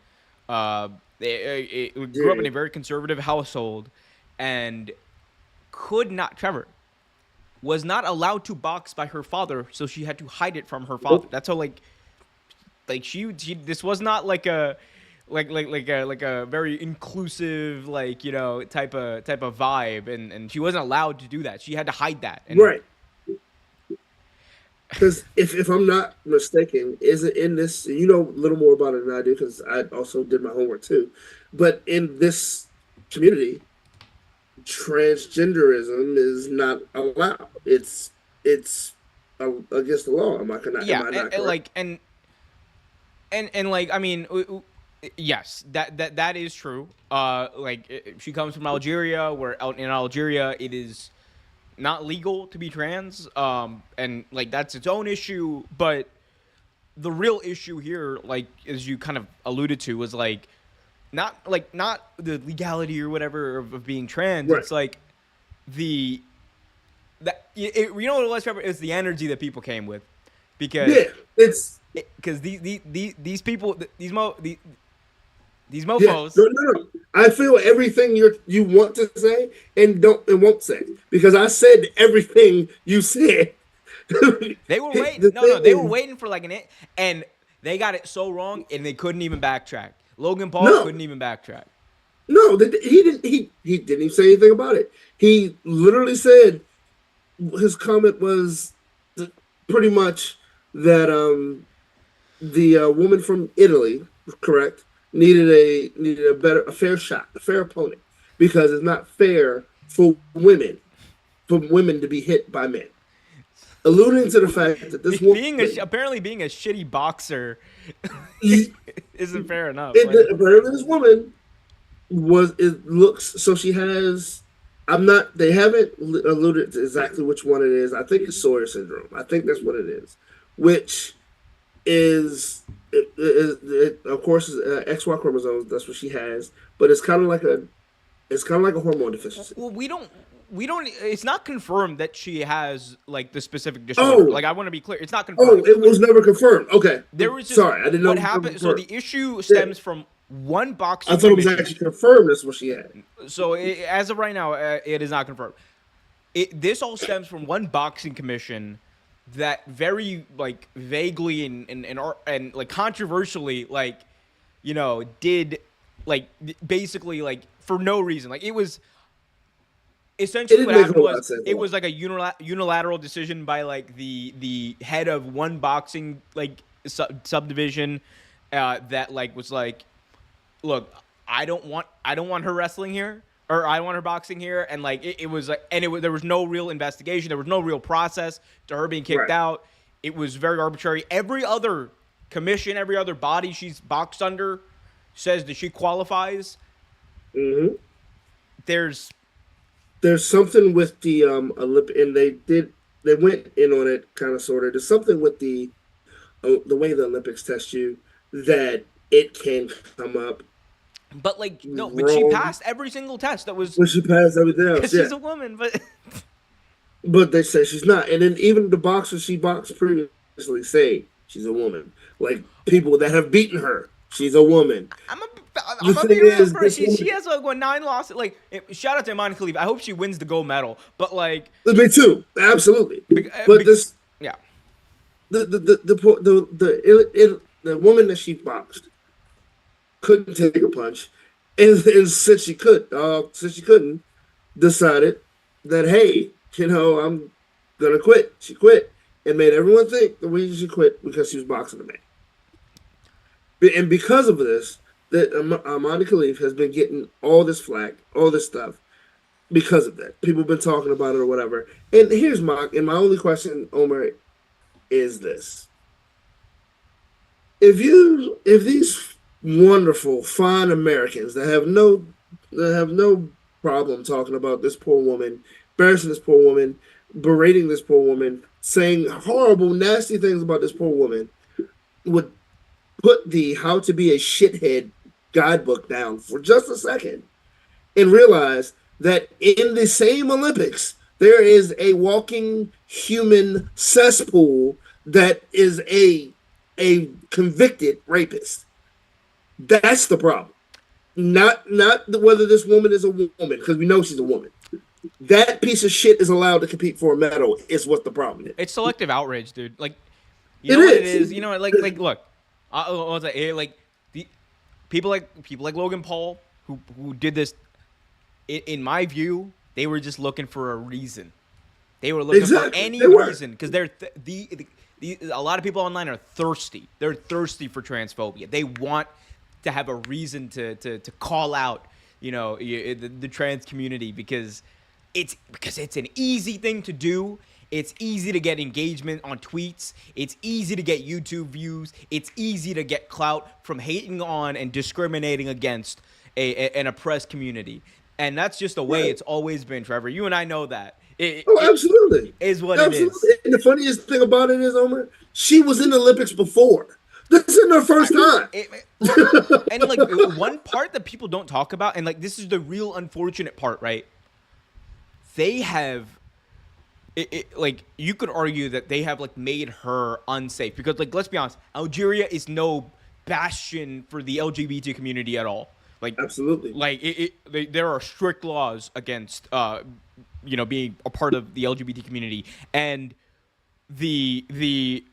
[SPEAKER 1] up in a very conservative household and Trevor was not allowed to box by her father, so she had to hide it from her father. That's how she this was not like a very inclusive type of vibe, and she wasn't allowed to do that. She had to hide that.
[SPEAKER 2] Right. Because if I'm not mistaken, is it in this? You know a little more about it than I do because I also did my homework too. But in this community, transgenderism is not allowed. It's against the law. Am I correct?
[SPEAKER 1] I mean, yes, that is true. She comes from Algeria, where out in Algeria it is not legal to be trans, and that's its own issue. But the real issue here, as you kind of alluded to, was not the legality or whatever of being trans.
[SPEAKER 2] Right.
[SPEAKER 1] It's you know what it was, Trevor? It's the energy that people came with, because
[SPEAKER 2] it's
[SPEAKER 1] because these people These
[SPEAKER 2] Yeah,
[SPEAKER 1] mofos.
[SPEAKER 2] no. I feel everything you want to say and won't say because I said everything you said.
[SPEAKER 1] They were waiting.
[SPEAKER 2] The
[SPEAKER 1] No,
[SPEAKER 2] thing
[SPEAKER 1] they were
[SPEAKER 2] is,
[SPEAKER 1] waiting for like and they got it so wrong, and they couldn't even backtrack. Logan Paul
[SPEAKER 2] no,
[SPEAKER 1] couldn't even backtrack.
[SPEAKER 2] no, he didn't. He didn't even say anything about it. He literally said his comment was pretty much that the woman from Italy, correct, needed a fair shot, a fair opponent because it's not fair for women to be hit by men, alluding to the fact that this woman,
[SPEAKER 1] Apparently being a shitty boxer
[SPEAKER 2] he,
[SPEAKER 1] isn't fair enough. Like,
[SPEAKER 2] apparently this woman it looks so she has. I'm not. They haven't alluded to exactly which one it is. I think it's Sawyer syndrome. I think that's what it is, which is of course XY chromosomes. That's what she has, but it's kind of like a hormone deficiency.
[SPEAKER 1] well, we don't. It's not confirmed that she has like the specific disorder.
[SPEAKER 2] Oh,
[SPEAKER 1] Like, I want to be clear, it's not
[SPEAKER 2] oh,
[SPEAKER 1] confirmed.
[SPEAKER 2] it was never confirmed. Okay,
[SPEAKER 1] There was just
[SPEAKER 2] sorry, I didn't know
[SPEAKER 1] what
[SPEAKER 2] it was never
[SPEAKER 1] happened. So
[SPEAKER 2] confirmed.
[SPEAKER 1] the issue
[SPEAKER 2] Yeah,
[SPEAKER 1] stems from one
[SPEAKER 2] I
[SPEAKER 1] boxing
[SPEAKER 2] thought it was
[SPEAKER 1] commission.
[SPEAKER 2] actually confirmed. That's what she had.
[SPEAKER 1] So as of right now, it is not confirmed. This all stems from one boxing commission that very like vaguely and like controversially like did like basically like for no reason. Like, it was
[SPEAKER 2] It
[SPEAKER 1] essentially
[SPEAKER 2] didn't
[SPEAKER 1] what
[SPEAKER 2] make a
[SPEAKER 1] happened
[SPEAKER 2] lot of
[SPEAKER 1] was
[SPEAKER 2] sense.
[SPEAKER 1] it was like a unilateral decision by like the head of one boxing like subdivision that like was like, look, I don't want her wrestling here, or I don't want her boxing here, and like it was like, and there was no real investigation, there was no real process to her being kicked
[SPEAKER 2] Right.
[SPEAKER 1] out. It was very arbitrary. Every other commission, every other body she's boxed under says that she qualifies.
[SPEAKER 2] Hmm.
[SPEAKER 1] There's
[SPEAKER 2] There's something with the Olympic, and they went in on it kind of sort of. There's something with the way the Olympics test you that it can come up
[SPEAKER 1] But like no, but she
[SPEAKER 2] wrong
[SPEAKER 1] passed every single test that was
[SPEAKER 2] when she passed everything else.
[SPEAKER 1] because
[SPEAKER 2] Yeah,
[SPEAKER 1] she's a woman. But
[SPEAKER 2] but they say she's not, and then even the boxers she boxed previously say she's a woman. Like people that have beaten her, she's a woman.
[SPEAKER 1] I'm a,
[SPEAKER 2] The
[SPEAKER 1] I'm gonna
[SPEAKER 2] thing
[SPEAKER 1] be real
[SPEAKER 2] is,
[SPEAKER 1] for her.
[SPEAKER 2] this
[SPEAKER 1] She
[SPEAKER 2] woman,
[SPEAKER 1] has like what 9 losses. Like, shout out to Imani Khalif. I hope she wins the gold medal. But like,
[SPEAKER 2] me too, absolutely.
[SPEAKER 1] be,
[SPEAKER 2] But
[SPEAKER 1] be,
[SPEAKER 2] this
[SPEAKER 1] yeah,
[SPEAKER 2] the woman that she boxed couldn't take a punch, and since she couldn't, decided that hey, I'm gonna quit. She quit and made everyone think the reason she quit because she was boxing a man. And because of this, that Amani Khalif has been getting all this flack, all this stuff because of that. People have been talking about it or whatever. And my only question, Omar, is this: if these wonderful, fine Americans that have no problem talking about this poor woman, embarrassing this poor woman, berating this poor woman, saying horrible, nasty things about this poor woman, would put the How to Be a Shithead guidebook down for just a second and realize that in the same Olympics, there is a walking human cesspool that is a convicted rapist. That's the problem. Not whether this woman is a woman, because we know she's a woman. That piece of shit is allowed to compete for a medal. Is what the problem is.
[SPEAKER 1] it's selective outrage, dude. Like, you
[SPEAKER 2] It
[SPEAKER 1] know what it
[SPEAKER 2] is.
[SPEAKER 1] is. You know, like look, I'll say, like the people like Logan Paul who did this. In my view, they were just looking for a reason. They were looking for
[SPEAKER 2] Exactly.
[SPEAKER 1] any
[SPEAKER 2] They were.
[SPEAKER 1] reason because a lot of people online are thirsty. They're thirsty for transphobia. They want to have a reason to call out, the trans community because it's an easy thing to do. It's easy to get engagement on tweets. It's easy to get YouTube views. It's easy to get clout from hating on and discriminating against an oppressed community. And that's just the way
[SPEAKER 2] Right.
[SPEAKER 1] it's always been, Trevor. You and I know that.
[SPEAKER 2] Oh, absolutely.
[SPEAKER 1] Is what it
[SPEAKER 2] Absolutely.
[SPEAKER 1] is.
[SPEAKER 2] And the funniest thing about it is, Omar, she was in the Olympics before. This isn't her first time.
[SPEAKER 1] And like one part that people don't talk about, and like this is the real unfortunate part, right? They have, like you could argue that they have like made her unsafe because like let's be honest, Algeria is no bastion for the LGBT community at all.
[SPEAKER 2] Absolutely.
[SPEAKER 1] There are strict laws against being a part of the LGBT community, and the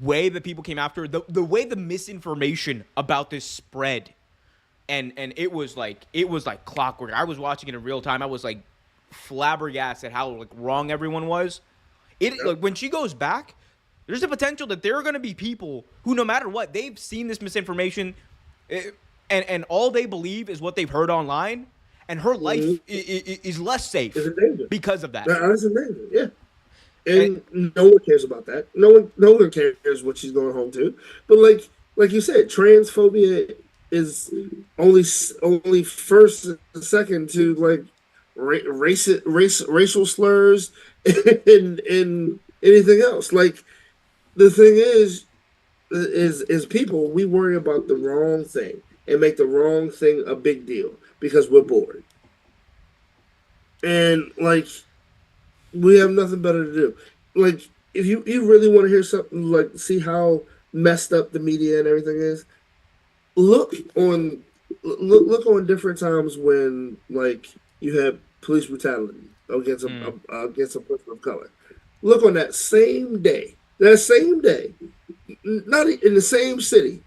[SPEAKER 1] way that people came after the way the misinformation about this spread, and it was like clockwork. I was watching it in real time. I was like flabbergasted how like wrong everyone was. Like when she goes back, there's a potential that there are going to be people who, no matter what, they've seen this misinformation, and all they believe is what they've heard online, and her life is less safe because of that.
[SPEAKER 2] That's in danger, yeah. And no one cares about that. No one cares what she's going home to. But like you said, transphobia is only first and second to like racial slurs and anything else. Like the thing is people, we worry about the wrong thing and make the wrong thing a big deal because we're bored. And like we have nothing better to do. Like if you really want to hear something, like see how messed up the media and everything is, look on different times when like you have police brutality against a person of color. Look on that same day, not in the same city,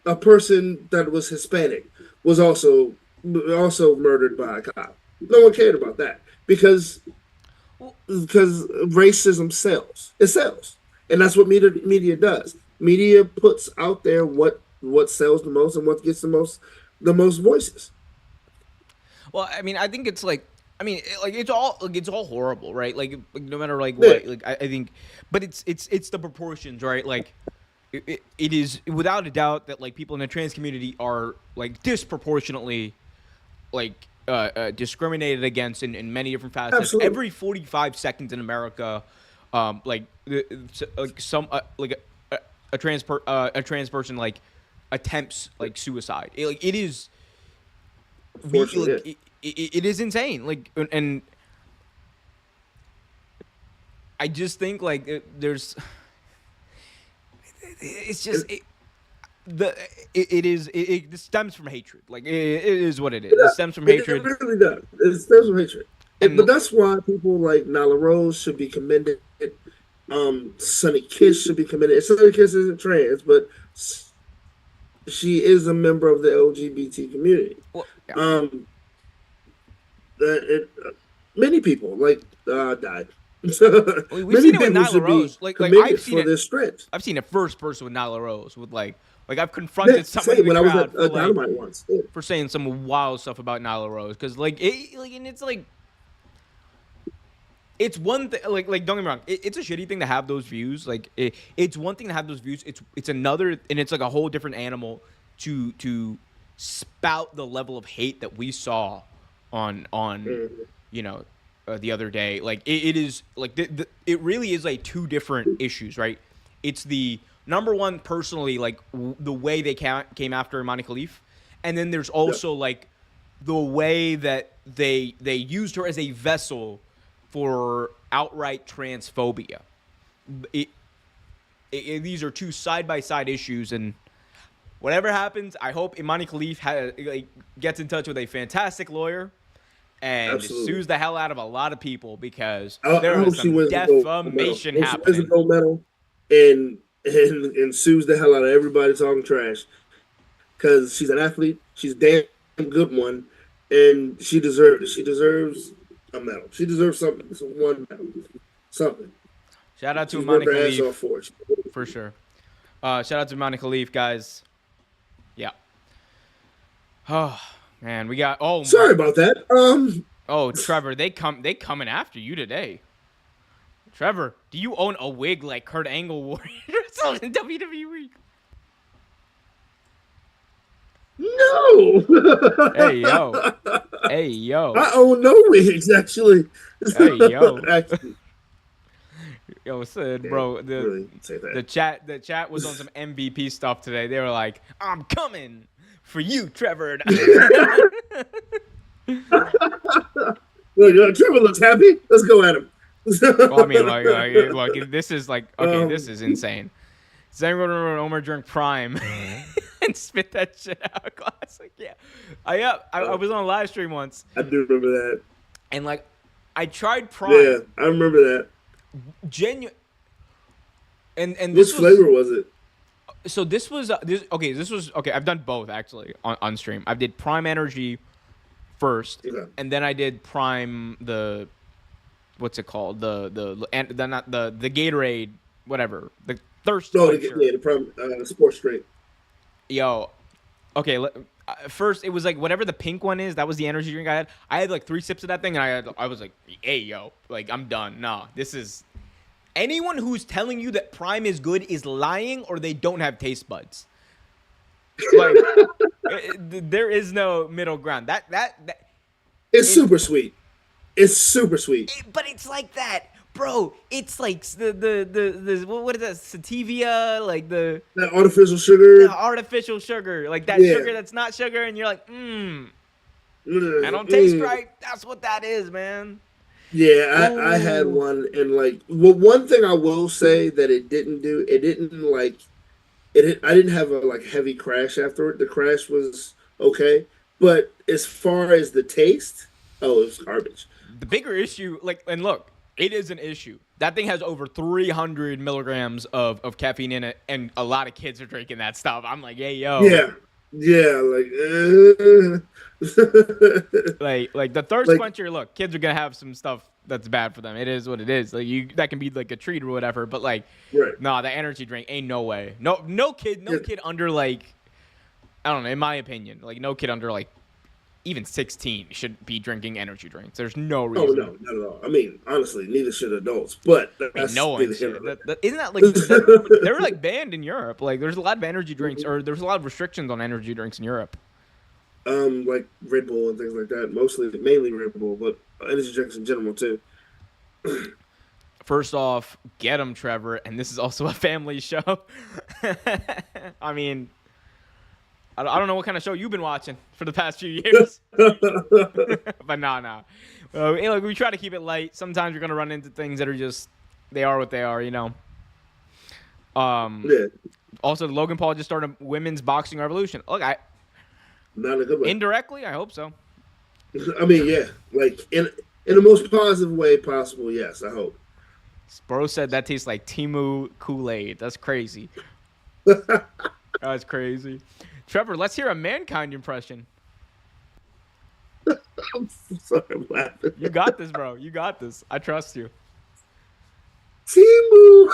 [SPEAKER 2] a person that was Hispanic was also murdered by a cop. No one cared about that because racism sells. It sells, and that's what media does. Media puts out there what sells the most and what gets the most voices.
[SPEAKER 1] Well, I mean, I think it's like, I mean, it's all horrible, right? Like no matter like what, like I think, but it's the proportions, right? Like it is without a doubt that like people in the trans community are like disproportionately like discriminated against in many different facets.
[SPEAKER 2] Absolutely.
[SPEAKER 1] Every 45 seconds in America, a trans person like attempts like suicide. It is insane. Like, and I just think like this stems from hatred. Like it is what it is. It stems from hatred.
[SPEAKER 2] It really does. It stems from hatred. But that's why people like Nyla Rose should be commended. Sonny Kiss should be commended. Sonny Kiss isn't trans, but she is a member of the LGBT community.
[SPEAKER 1] Well, yeah.
[SPEAKER 2] Many people like died.
[SPEAKER 1] We've seen it with Nyla Rose. Like I've seen
[SPEAKER 2] this strength.
[SPEAKER 1] I've seen it first person with Nyla Rose with like I've confronted someone in the
[SPEAKER 2] when
[SPEAKER 1] crowd
[SPEAKER 2] I was at Dynamite once
[SPEAKER 1] for saying some wild stuff about Nyla Rose because and it's like it's one thing like don't get me wrong, it's a shitty thing to have those views. Like it's one thing to have those views. It's another, and it's like a whole different animal to spout the level of hate that we saw on the other day. Like it is like it really is like two different issues, right? It's the number one, personally, like the way they came after Imani Khalif, and then there's also like the way that they used her as a vessel for outright transphobia. These are two side-by-side issues, and whatever happens, I hope Imani Khalif gets in touch with a fantastic lawyer and sues the hell out of a lot of people because there is some defamation happening.
[SPEAKER 2] She wins a gold medal and sues the hell out of everybody talking trash because she's an athlete. She's a damn good one, and she deserves a medal. She deserves something. It's one medal. Something.
[SPEAKER 1] Shout out to Imani Khalif for sure. Shout out to Imani Khalif, guys. Yeah. Oh man, we got. Oh,
[SPEAKER 2] sorry about that.
[SPEAKER 1] Oh, Trevor, they coming after you today. Trevor, do you own a wig like Kurt Angle wore in WWE?
[SPEAKER 2] No.
[SPEAKER 1] Hey yo.
[SPEAKER 2] I own no wigs actually.
[SPEAKER 1] Hey yo.
[SPEAKER 2] Actually.
[SPEAKER 1] Yo, said bro, the chat was on some MVP stuff today. They were like, "I'm coming for you, Trevor."
[SPEAKER 2] Look, Trevor looks happy. Let's go at him.
[SPEAKER 1] Well, I mean, like this is like okay, this is insane. Does anyone remember when Omar drank Prime and spit that shit out of glass? Like, yeah. I was on a live stream once,
[SPEAKER 2] I do remember that.
[SPEAKER 1] and like, I tried
[SPEAKER 2] Yeah,
[SPEAKER 1] Prime,
[SPEAKER 2] I remember that.
[SPEAKER 1] genuine, and
[SPEAKER 2] Which
[SPEAKER 1] this was
[SPEAKER 2] flavor was it?
[SPEAKER 1] so this was this was okay. I've done both actually on stream. I did Prime Energy first,
[SPEAKER 2] Okay.
[SPEAKER 1] and then I did Prime the what's it called not the Gatorade whatever the thirst
[SPEAKER 2] No,
[SPEAKER 1] quencher.
[SPEAKER 2] the prime sports drink.
[SPEAKER 1] Yo, okay. First, it was like whatever the pink one is. That was the energy drink I had. I had like 3 sips of that thing, and I was like, hey, yo, like I'm done. Nah, this is anyone who's telling you that Prime is good is lying, or they don't have taste buds. Like there is no middle ground.
[SPEAKER 2] It's super sweet. It's super sweet.
[SPEAKER 1] But it's like that, bro. It's like the what is that? Sativia, like the
[SPEAKER 2] artificial sugar.
[SPEAKER 1] artificial sugar, like that sugar that's not sugar, and you're like, I don't taste right. That's what that is, man.
[SPEAKER 2] Yeah, I had one, and like, well, one thing I will say that it didn't do, it didn't like, I didn't have a like heavy crash after it. The crash was okay, but as far as the taste, oh, it was garbage.
[SPEAKER 1] The bigger issue, like, and look, it is an issue. That thing has over 300 milligrams of caffeine in it, and a lot of kids are drinking that stuff. I'm like, hey, yo.
[SPEAKER 2] Yeah,
[SPEAKER 1] like the thirst quencher. Look, kids are gonna have some stuff that's bad for them. It is what it is. Like that can be like a treat or whatever. But like, nah, the energy drink ain't no way. No kid under like, I don't know. In my opinion, like no kid under like even 16 should be drinking energy drinks. There's no reason.
[SPEAKER 2] Oh no, not at all. I mean, honestly, neither should adults. But that's
[SPEAKER 1] no one should. Isn't that like they're like banned in Europe? Like there's a lot of energy drinks, or there's a lot of restrictions on energy drinks in Europe.
[SPEAKER 2] Like Red Bull and things like that. Mainly Red Bull, but energy drinks in general too.
[SPEAKER 1] First off, get them, Trevor, and this is also a family show. I mean, I don't know what kind of show you've been watching for the past few years, but no. Look, we try to keep it light. Sometimes you're gonna run into things that are just they are what they are, you know.
[SPEAKER 2] Yeah.
[SPEAKER 1] Also, Logan Paul just started women's boxing revolution. Look,
[SPEAKER 2] not in a good way.
[SPEAKER 1] Indirectly, I hope so.
[SPEAKER 2] I mean, yeah, like in the most positive way possible. Yes, I hope.
[SPEAKER 1] Bro said that tastes like Timu Kool-Aid. That's crazy. That's crazy. Trevor, let's hear a Mankind impression.
[SPEAKER 2] I'm sorry, I'm laughing.
[SPEAKER 1] You got this, bro. You got this. I trust you.
[SPEAKER 2] Timu.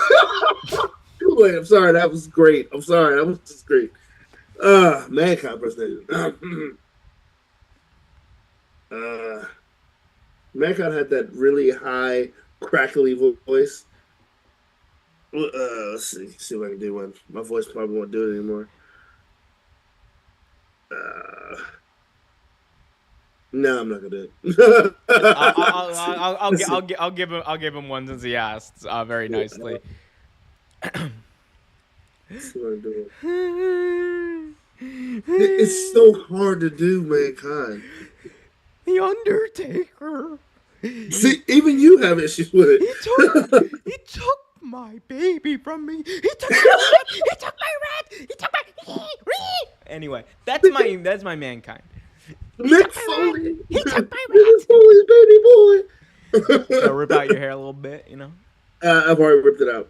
[SPEAKER 2] Kool-Aid. I'm sorry, that was great. I'm sorry, that was just great. Mankind impersonation. Mankind had that really high, crackly voice. Let's see if I can do one. My voice probably won't do it anymore. No, I'm not gonna do it.
[SPEAKER 1] I'll give him one since he asked very nicely.
[SPEAKER 2] It's so hard to do, Mankind.
[SPEAKER 1] The Undertaker.
[SPEAKER 2] See, even you have issues with it.
[SPEAKER 1] He took my baby from me. He took my rat. He took my rat. He took my. Anyway, that's my Mankind.
[SPEAKER 2] Mick Foley.
[SPEAKER 1] He took my rat.
[SPEAKER 2] Mick Foley's baby boy.
[SPEAKER 1] So rip out your hair a little bit, you know.
[SPEAKER 2] I've already ripped it out.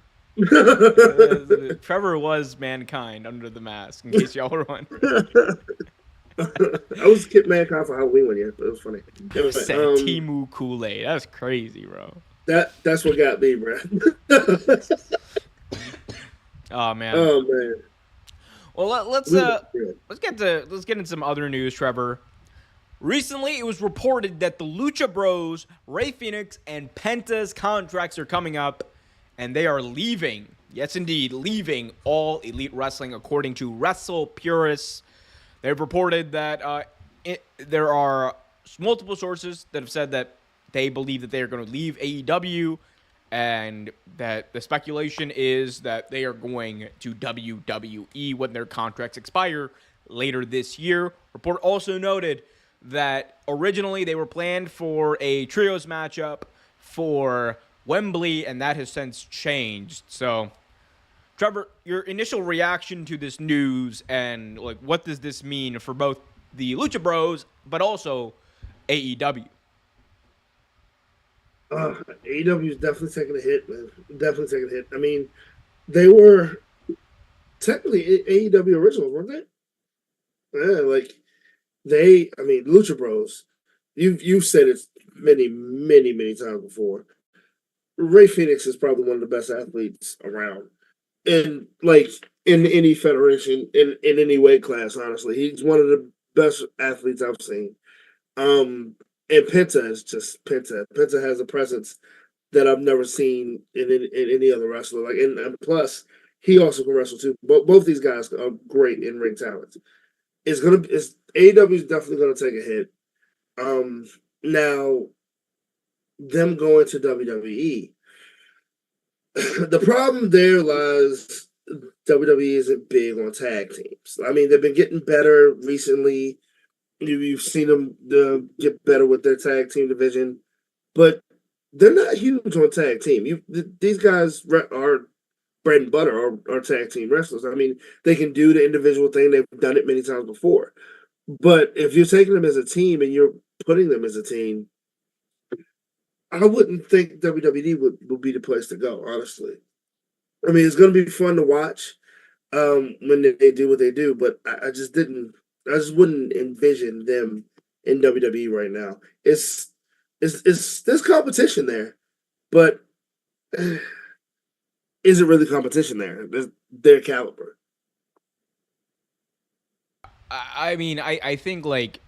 [SPEAKER 1] Trevor was Mankind under the mask, in case y'all were wondering.
[SPEAKER 2] I was Kid Mankind for Halloween one year, but it was funny. Anyway,
[SPEAKER 1] said Timu Kool-Aid. That's crazy, bro.
[SPEAKER 2] That's what got me, bro.
[SPEAKER 1] Oh man.
[SPEAKER 2] Oh man.
[SPEAKER 1] Well, let's get into some other news, Trevor. Recently, it was reported that the Lucha Bros, Rey Fenix, and Penta's contracts are coming up, and they are leaving. Yes, indeed, leaving All Elite Wrestling, according to Wrestle Purists. They've reported that there are multiple sources that have said that they believe that they are going to leave AEW, and that the speculation is that they are going to WWE when their contracts expire later this year. Report also noted that originally they were planned for a trios matchup for Wembley, and that has since changed. So Trevor, your initial reaction to this news and like what does this mean for both the Lucha Bros but also AEW?
[SPEAKER 2] AEW is definitely taking a hit, man. Definitely taking a hit. I mean, they were technically AEW originals, weren't they? Yeah, like I mean, Lucha Bros. You've said it many times before. Ray Phoenix is probably one of the best athletes around, and like in any federation, in any weight class. Honestly, he's one of the best athletes I've seen. And Penta is just Penta. Penta has a presence that I've never seen in any other wrestler. Like, and plus, he also can wrestle too. Both these guys are great in ring talent. It's AEW is definitely gonna take a hit. Now them going to WWE. The problem there lies WWE isn't big on tag teams. I mean, they've been getting better recently. You've seen them get better with their tag team division, but they're not huge on tag team. These guys are bread and butter are tag team wrestlers. I mean, they can do the individual thing. They've done it many times before. But if you're taking them as a team and you're putting them as a team, I wouldn't think WWE would be the place to go, honestly. I mean, it's going to be fun to watch when they do what they do, but I just wouldn't envision them in WWE right now. It's there's competition there, but is it really competition there? There's their caliber.
[SPEAKER 1] I mean, I think like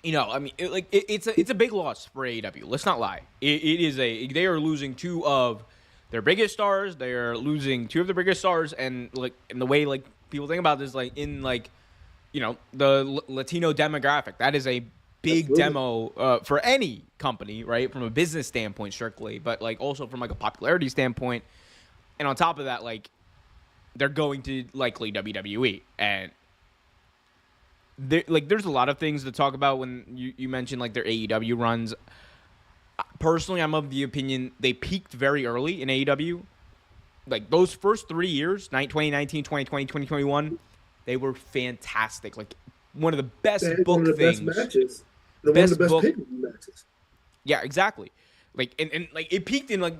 [SPEAKER 1] I mean, it's a big loss for AEW. Let's not lie. It is they are losing two of their biggest stars. They are losing two of their biggest stars, and like in the way like people think about this, like in like the Latino demographic, that is a big
[SPEAKER 2] Absolutely.
[SPEAKER 1] demo for any company, right? From a business standpoint, strictly, but like also from like a popularity standpoint. And on top of that, like they're going to likely WWE, and there's a lot of things to talk about when you mentioned like their AEW runs. Personally, I'm of the opinion they peaked very early in AEW. Like those first 3 years, 2019, 2020, 2021, they were fantastic. Like one of the
[SPEAKER 2] They
[SPEAKER 1] best
[SPEAKER 2] had one
[SPEAKER 1] book
[SPEAKER 2] of the best
[SPEAKER 1] things,
[SPEAKER 2] matches. They're one of the
[SPEAKER 1] best
[SPEAKER 2] best
[SPEAKER 1] book.
[SPEAKER 2] pay-per-view matches.
[SPEAKER 1] Yeah, exactly. Like and like it peaked in like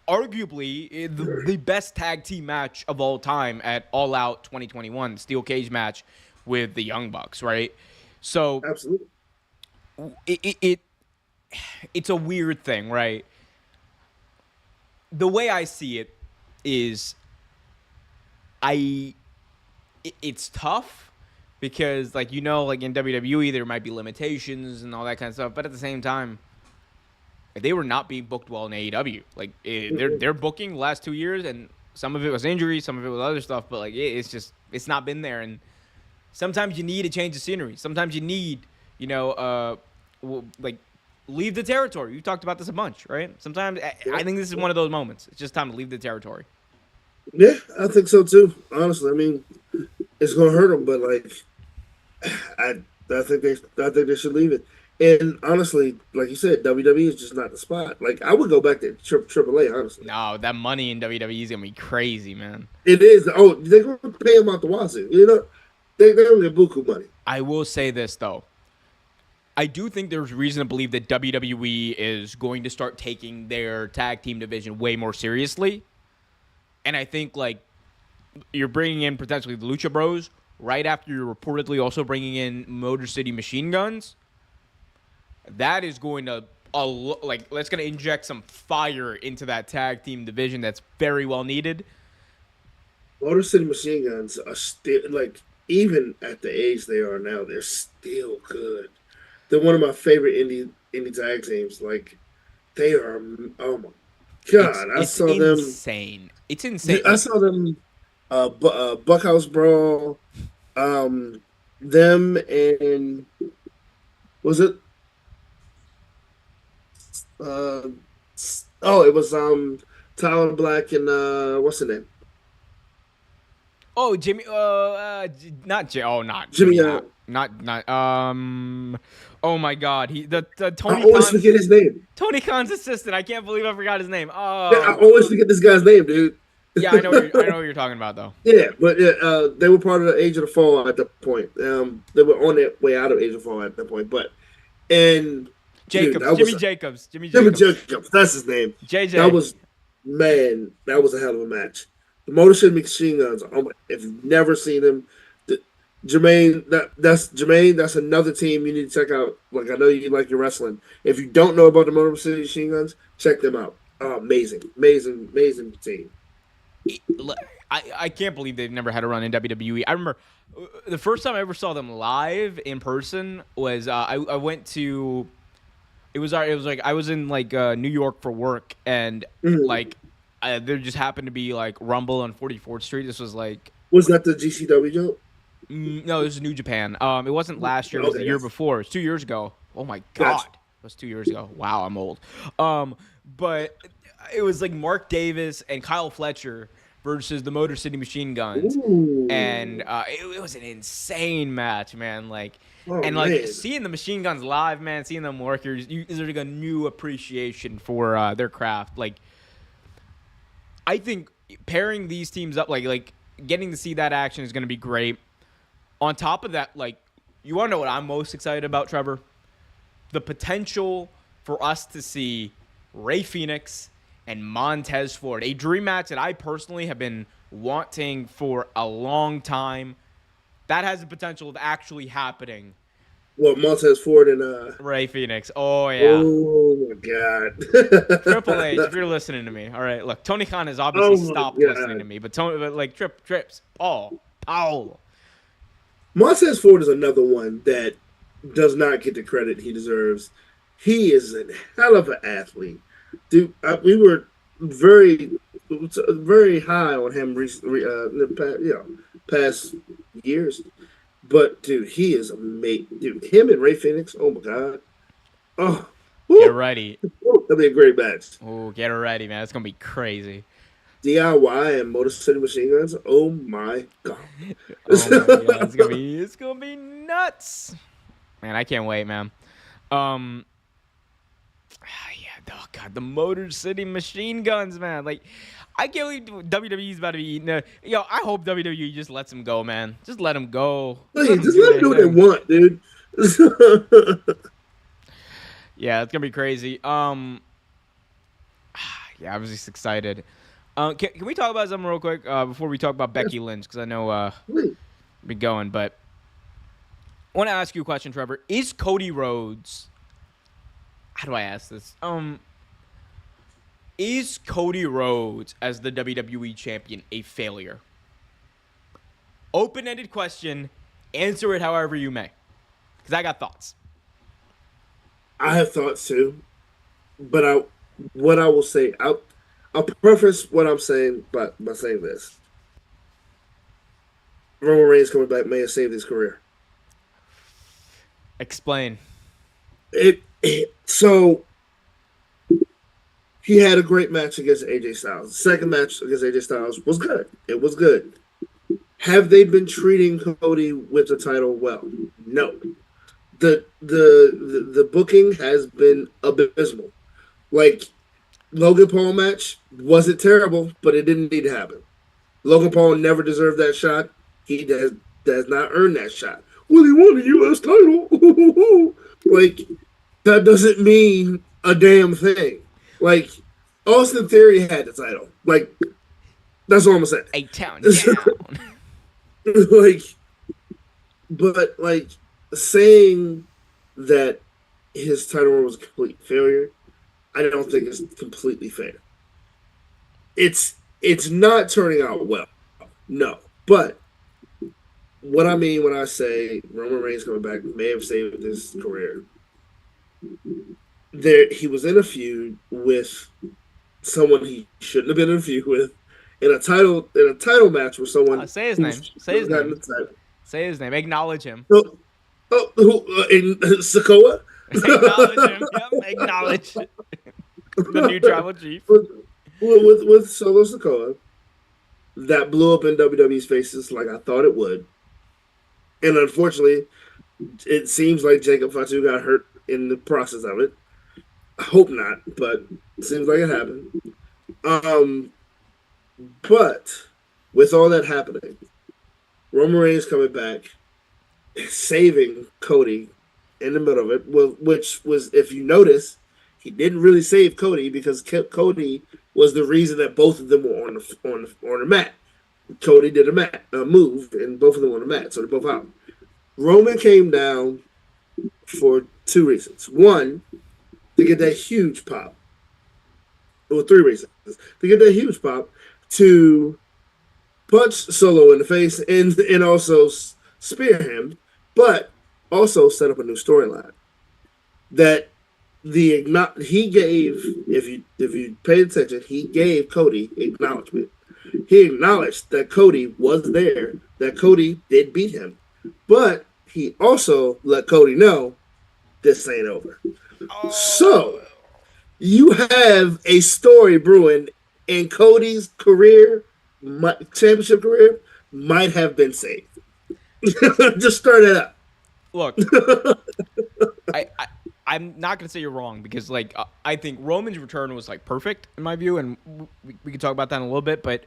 [SPEAKER 1] arguably the best tag team match of all time at All Out 2021 steel cage match with the Young Bucks, right? So
[SPEAKER 2] Absolutely.
[SPEAKER 1] it it's a weird thing, right? The way I see it is I it's tough because like like in WWE there might be limitations and all that kind of stuff, but at the same time they were not being booked well in AEW. Like their booking the last 2 years, and some of it was injury, some of it was other stuff, but like it's not been there. And sometimes you need a change of scenery. Sometimes you need like leave the territory. You talked about this a bunch, right? Sometimes
[SPEAKER 2] Yeah.
[SPEAKER 1] I think this is one of those moments. It's just time to leave the territory.
[SPEAKER 2] Yeah, I think so too. Honestly, I mean, it's gonna hurt them, but like, I I think they should leave it. And honestly, like you said, WWE is just not the spot. Like, I would go back to Triple A. Honestly,
[SPEAKER 1] No, that money in WWE is gonna be crazy, man.
[SPEAKER 2] it is. Oh, they're gonna pay them out the wazoo. They don't get buku money.
[SPEAKER 1] I will say this though. I do think there's reason to believe that WWE is going to start taking their tag team division way more seriously. And I think, like, you're bringing in potentially the Lucha Bros right after you're reportedly also bringing in Motor City Machine Guns. That is going to, that's going to inject some fire into that tag team division that's very well needed.
[SPEAKER 2] Motor City Machine Guns are still like, even at the age they are now, they're still good. They're one of my favorite indie tag teams. Like, they are. Oh my
[SPEAKER 1] It's
[SPEAKER 2] god!
[SPEAKER 1] it's insane. It's insane.
[SPEAKER 2] I saw them. Buckhouse Brawl. Them and was it? Uh, it was Tyler Black and what's the name?
[SPEAKER 1] Oh, Jimmy. Not Jimmy. Oh, not
[SPEAKER 2] Jimmy.
[SPEAKER 1] Jimmy. Not. Oh my God. The
[SPEAKER 2] I
[SPEAKER 1] Tony
[SPEAKER 2] always forget
[SPEAKER 1] Khan's
[SPEAKER 2] his name.
[SPEAKER 1] Tony Khan's assistant. I can't believe I forgot his name.
[SPEAKER 2] I always forget this guy's name, dude.
[SPEAKER 1] Yeah, I know what you're talking about though.
[SPEAKER 2] Yeah, but they were part of the Age of the Fall at the point. They were on their way out of Age of the Fall at that point. But and dude,
[SPEAKER 1] Jacobs,
[SPEAKER 2] that was
[SPEAKER 1] Jimmy Jacobs, Jimmy
[SPEAKER 2] Jimmy
[SPEAKER 1] Jacobs,
[SPEAKER 2] Jacobs. That's his name. That
[SPEAKER 1] JJ.
[SPEAKER 2] was man. That was a hell of a match. The Motor City Machine Guns. If you've never seen them, the, Jermaine. That's Jermaine. That's another team you need to check out. Like I know you like your wrestling. If you don't know about the Motor City Machine Guns, check them out. Oh, amazing, amazing, amazing team.
[SPEAKER 1] I can't believe they've never had a run in WWE. I remember the first time I ever saw them live in person was I went to it was like I was in like New York for work and
[SPEAKER 2] Mhm.
[SPEAKER 1] like there just happened to be like Rumble on 44th Street. This was like
[SPEAKER 2] Was that the GCW joke?
[SPEAKER 1] no, this is New Japan. It wasn't last year. It was the
[SPEAKER 2] Okay,
[SPEAKER 1] year
[SPEAKER 2] yes.
[SPEAKER 1] before. It was 2 years ago. Oh my god,
[SPEAKER 2] Gotcha.
[SPEAKER 1] it was 2 years ago. Wow, I'm old. But it was like Mark Davis and Kyle Fletcher versus the Motor City Machine Guns, and
[SPEAKER 2] Ooh.
[SPEAKER 1] it was an insane match, man. Like,
[SPEAKER 2] Oh
[SPEAKER 1] and like
[SPEAKER 2] man.
[SPEAKER 1] seeing the Machine Guns live, man, seeing them work, there's like a new appreciation for their craft. Like, I think pairing these teams up, like getting to see that action is going to be great. On top of that, like, you want to know what I'm most excited about, Trevor? The potential for us to see Ray Phoenix and Montez Ford, a dream match that I personally have been wanting for a long time. That has the potential of actually happening.
[SPEAKER 2] What Montez Ford and
[SPEAKER 1] Ray Phoenix. Oh, yeah.
[SPEAKER 2] oh my
[SPEAKER 1] Triple H, if
[SPEAKER 2] god.
[SPEAKER 1] you're listening to me. All right, look, Tony Khan has obviously
[SPEAKER 2] Oh my
[SPEAKER 1] stopped listening to
[SPEAKER 2] god.
[SPEAKER 1] me, but like Trips, Paul.
[SPEAKER 2] Montez Ford is another one that does not get the credit he deserves. He is a hell of an athlete. Dude, we were very very high on him recently in the past years. But dude, he is amazing. Dude, him and Ray Phoenix, oh my god. Oh,
[SPEAKER 1] Get
[SPEAKER 2] woo,
[SPEAKER 1] ready.
[SPEAKER 2] that'd be a great match.
[SPEAKER 1] Oh, get ready, man. It's going to be crazy.
[SPEAKER 2] DIY and Motor City Machine Guns. Oh my god.
[SPEAKER 1] Oh my god, it's gonna be nuts. Man, I can't wait, man. Um yeah, oh god, the Motor City Machine Guns, man. Like I can't believe WWE's about to be eating. Yo, I hope WWE just lets them go, man. Just let them go. Let
[SPEAKER 2] Please,
[SPEAKER 1] them
[SPEAKER 2] just
[SPEAKER 1] do
[SPEAKER 2] let them
[SPEAKER 1] their
[SPEAKER 2] do what they
[SPEAKER 1] thing.
[SPEAKER 2] want, dude.
[SPEAKER 1] Yeah, it's gonna be crazy. Yeah, I was just excited. Can we talk about something real quick before we talk about
[SPEAKER 2] Yes,
[SPEAKER 1] Becky Lynch? Because I know
[SPEAKER 2] please.
[SPEAKER 1] we're going, but I want to ask you a question, Trevor. Is Cody Rhodes? How do I ask this? Is Cody Rhodes as the WWE champion a failure? Open-ended question. Answer it however you may, because I got thoughts.
[SPEAKER 2] I have thoughts too, but what I will say, I'll preface what I'm saying by saying this: Roman Reigns coming back may have saved his career.
[SPEAKER 1] Explain.
[SPEAKER 2] So he had a great match against AJ Styles. The second match against AJ Styles was good. It was good. Have they been treating Cody with the title well? No. The booking has been abysmal. Like Logan Paul match wasn't terrible, but it didn't need to happen. Logan Paul never deserved that shot. He does not earn that shot. Well, he won the U.S. title. Like that doesn't mean a damn thing. Like Austin Theory had the title. Like that's all I'm saying.
[SPEAKER 1] A town down.
[SPEAKER 2] Like, but like saying that his title run was a complete failure, I don't think it's completely fair. It's not turning out well. No, but what I mean when I say Roman Reigns coming back may have saved his career, there he was in a feud with someone he shouldn't have been in a feud with in a title match with someone
[SPEAKER 1] Say his
[SPEAKER 2] who
[SPEAKER 1] name.
[SPEAKER 2] should
[SPEAKER 1] Say
[SPEAKER 2] have
[SPEAKER 1] his
[SPEAKER 2] gotten
[SPEAKER 1] name.
[SPEAKER 2] the title.
[SPEAKER 1] Say his name. Acknowledge him.
[SPEAKER 2] Oh, in Sokoa.
[SPEAKER 1] Acknowledge him. Yep. Acknowledge the new tribal chief.
[SPEAKER 2] with Solo Sokoa, that blew up in WWE's faces like I thought it would, and unfortunately, it seems like Jacob Fatu got hurt in the process of it. I hope not, but it seems like it happened. Um, But with all that happening, Roman Reigns coming back, saving Cody in the middle of it, which was, if you notice, he didn't really save Cody because Cody was the reason that both of them were on the mat. Cody did a move, and both of them on the mat, so they're both out. Roman came down for two reasons. One, to get that huge pop. Well, three reasons. To get that huge pop, to punch Solo in the face and also spear him, but also set up a new storyline that he gave, if you paid attention, he gave Cody acknowledgement. He acknowledged that Cody was there, that Cody did beat him, but he also let Cody know this ain't over. So
[SPEAKER 1] Oh,
[SPEAKER 2] you have a story brewing, and Cody's career, championship career, might have been saved. Just start it up.
[SPEAKER 1] look, I I'm not gonna say you're wrong because like I think Roman's return was like perfect in my view, and we can talk about that in a little bit. But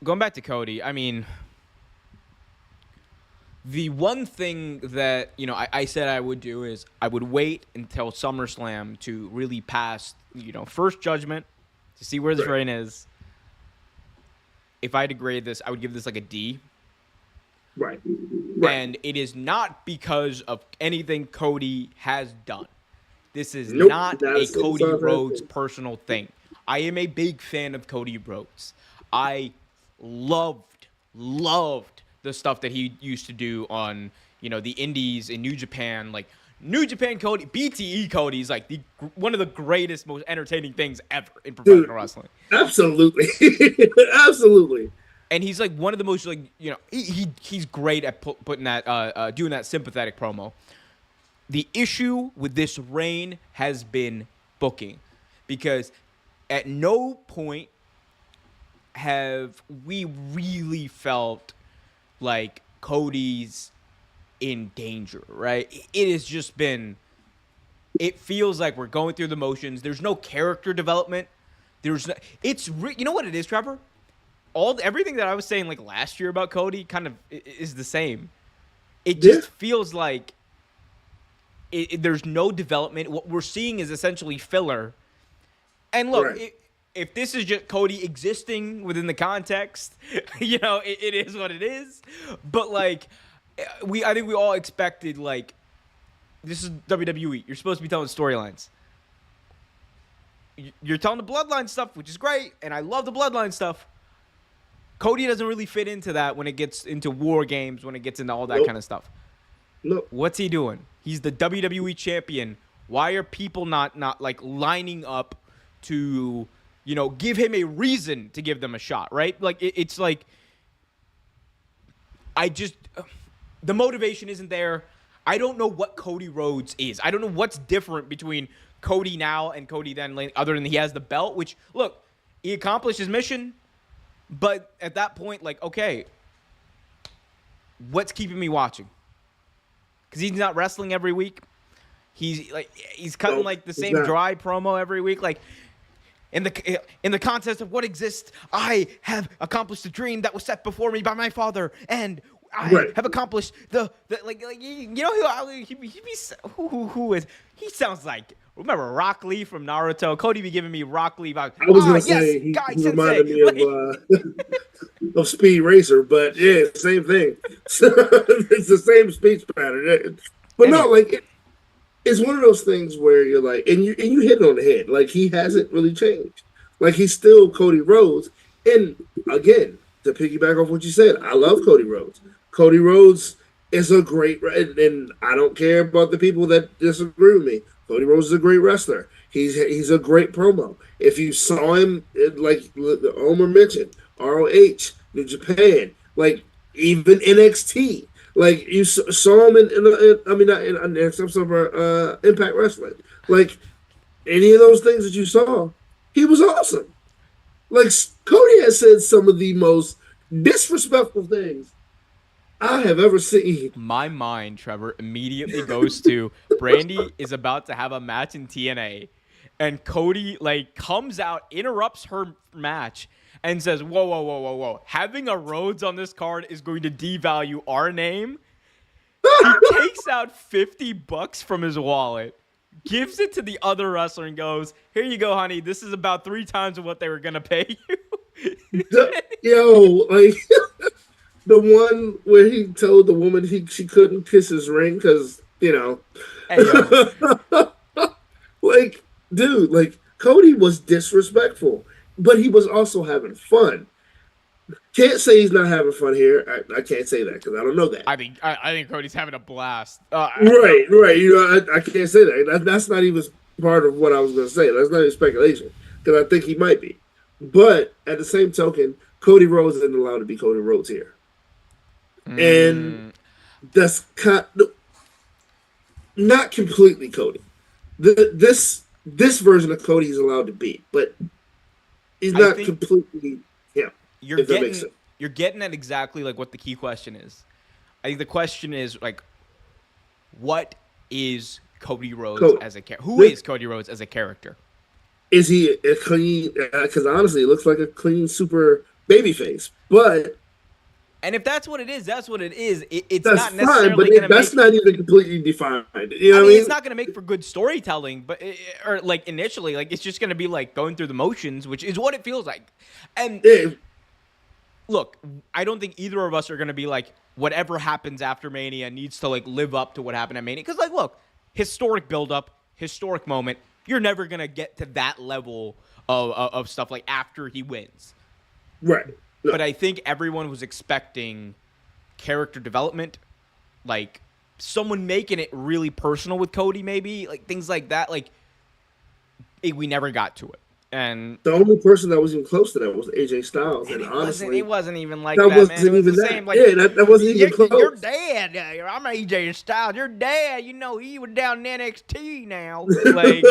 [SPEAKER 1] going back to Cody, I mean, the one thing that I said I would do is I would wait until SummerSlam to really pass First Judgment to see where this
[SPEAKER 2] Right,
[SPEAKER 1] reign is. If I had to grade this, I would give this like a D.
[SPEAKER 2] right, right.
[SPEAKER 1] And it is not because of anything Cody has done. This is
[SPEAKER 2] Nope,
[SPEAKER 1] not a
[SPEAKER 2] that's
[SPEAKER 1] Cody Rhodes
[SPEAKER 2] thing.
[SPEAKER 1] personal thing. I am a big fan of Cody Rhodes. I loved the stuff that he used to do on, the indies in New Japan. Like, New Japan Cody, BTE Cody is like one of the greatest, most entertaining things ever in
[SPEAKER 2] Dude,
[SPEAKER 1] professional wrestling.
[SPEAKER 2] absolutely, absolutely.
[SPEAKER 1] And he's like one of the most he's great at putting that doing that sympathetic promo. The issue with this reign has been booking, because at no point have we really felt like Cody's in danger, right? It has just been. It feels like we're going through the motions. There's no character development. There's no. You know what it is, Trevor? Everything that I was saying like last year about Cody kind of is the same. It
[SPEAKER 2] Yeah,
[SPEAKER 1] just feels like there's no development. What we're seeing is essentially filler. And look,
[SPEAKER 2] right.
[SPEAKER 1] if this is just Cody existing within the context, it is what it is. But like, I think we all expected like this is WWE. You're supposed to be telling storylines. You're telling the bloodline stuff, which is great, and I love the bloodline stuff. Cody doesn't really fit into that when it gets into war games, when it gets into all that
[SPEAKER 2] Nope,
[SPEAKER 1] kind of stuff.
[SPEAKER 2] nope.
[SPEAKER 1] What's he doing? He's the WWE champion. Why are people not like lining up to, give him a reason to give them a shot, right? Like it's like I just the motivation isn't there. I don't know what Cody Rhodes is. I don't know what's different between Cody now and Cody then, like, other than he has the belt, which look, he accomplished his mission. But at that point, like, okay, what's keeping me watching? Because he's not wrestling every week. He's cutting
[SPEAKER 2] Nope,
[SPEAKER 1] like the
[SPEAKER 2] it's
[SPEAKER 1] same
[SPEAKER 2] not.
[SPEAKER 1] dry promo every week. Like in the contest of what exists, I have accomplished the dream that was set before me by my father, and I
[SPEAKER 2] Right.
[SPEAKER 1] have accomplished the who is he sounds like. Remember Rock Lee from Naruto? Cody be giving me Rock Lee vibe.
[SPEAKER 2] I was gonna
[SPEAKER 1] Yes,
[SPEAKER 2] say
[SPEAKER 1] Guy
[SPEAKER 2] he
[SPEAKER 1] Sensei.
[SPEAKER 2] reminded me of
[SPEAKER 1] Like,
[SPEAKER 2] of Speed Racer, but yeah, same thing. It's the same speech pattern. But no,
[SPEAKER 1] anyway,
[SPEAKER 2] like it's one of those things where you're like, and you hit it on the head. Like he hasn't really changed. Like he's still Cody Rhodes. And again, to piggyback off what you said, I love Cody Rhodes. Cody Rhodes is a great, and I don't care about the people that disagree with me. Cody Rhodes is a great wrestler. He's a great promo. If you saw him, like the Omer mentioned, ROH, New Japan, like even NXT, like you saw him I mean, not in some sort of Impact Wrestling, like any of those things that you saw, he was awesome. Like Cody has said some of the most disrespectful things I have ever seen.
[SPEAKER 1] my mind, Trevor, immediately goes to Brandy is about to have a match in TNA, And Cody like comes out, interrupts her match, and says, "Whoa, whoa, whoa, whoa, whoa! Having a Rhodes on this card is going to devalue our name." He takes out $50 from his wallet, gives it to the other wrestler, and goes, "Here you go, honey. This is about 3 times of what they were gonna pay you."
[SPEAKER 2] Like the one where he told the woman she couldn't kiss his ring because
[SPEAKER 1] Hey, yo.
[SPEAKER 2] like, dude, like Cody was disrespectful, but he was also having fun. Can't say he's not having fun here. I can't say that because I don't know that.
[SPEAKER 1] I think Cody's having a blast.
[SPEAKER 2] Right. I can't say that. That's not even part of what I was going to say. That's not even speculation because I think he might be. But at the same token, Cody Rhodes isn't allowed to be Cody Rhodes here, and that's not completely Cody. This version of Cody is allowed to be, but he's not completely him.
[SPEAKER 1] You're getting at exactly like what the key question is. I think the question is like, what is Cody Rhodes as a character? Who is Cody Rhodes as a character?
[SPEAKER 2] Is he a clean? Because honestly, it looks like a clean super babyface. And
[SPEAKER 1] if that's what it is, that's what it is. It's
[SPEAKER 2] that's
[SPEAKER 1] not necessarily
[SPEAKER 2] fine, but that's not even completely defined. You know
[SPEAKER 1] I
[SPEAKER 2] mean,
[SPEAKER 1] it's not going to make for good storytelling, but or like initially, like it's just going to be like going through the motions, which is what it feels like. And look, I don't think either of us are going to be like whatever happens after Mania needs to like live up to what happened at Mania. Because like, look, historic buildup, historic moment. You're never going to get to that level of stuff like after he wins.
[SPEAKER 2] Right.
[SPEAKER 1] No. But I think everyone was expecting character development, like someone making it really personal with Cody, maybe like things like that. Like we never got to it. And
[SPEAKER 2] the only person that was even close to that was AJ Styles, and honestly,
[SPEAKER 1] it wasn't even like that. Wasn't man. It was even the same. Like,
[SPEAKER 2] that wasn't even close.
[SPEAKER 1] You're dead. I'm AJ Styles. You're dead. You know he was down in NXT now. Like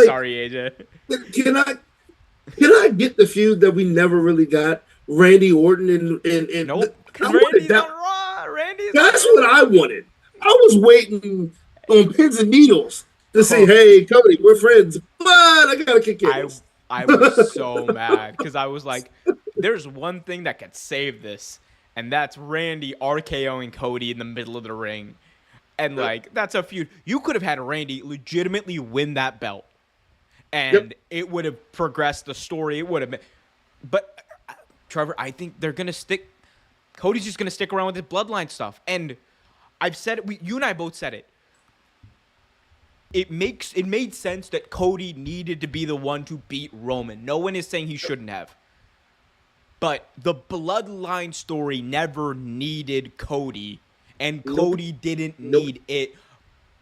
[SPEAKER 1] sorry, AJ.
[SPEAKER 2] Can I get the feud that we never really got? Randy Orton and
[SPEAKER 1] nope. Randy's on Raw.
[SPEAKER 2] That's what I wanted. I was waiting on pins and needles to say, "Hey, Cody, we're friends," but I gotta kick in.
[SPEAKER 1] I was so mad because I was like, "There's one thing that could save this, and that's Randy RKOing Cody in the middle of the ring." And like that's a feud. You could have had Randy legitimately win that belt. And it would have progressed the story. It would have been. But, Trevor, I think they're going to stick. Cody's just going to stick around with his bloodline stuff. And I've said it. You and I both said it. It made sense that Cody needed to be the one to beat Roman. No one is saying he shouldn't have. But the bloodline story never needed Cody. And Cody didn't need it.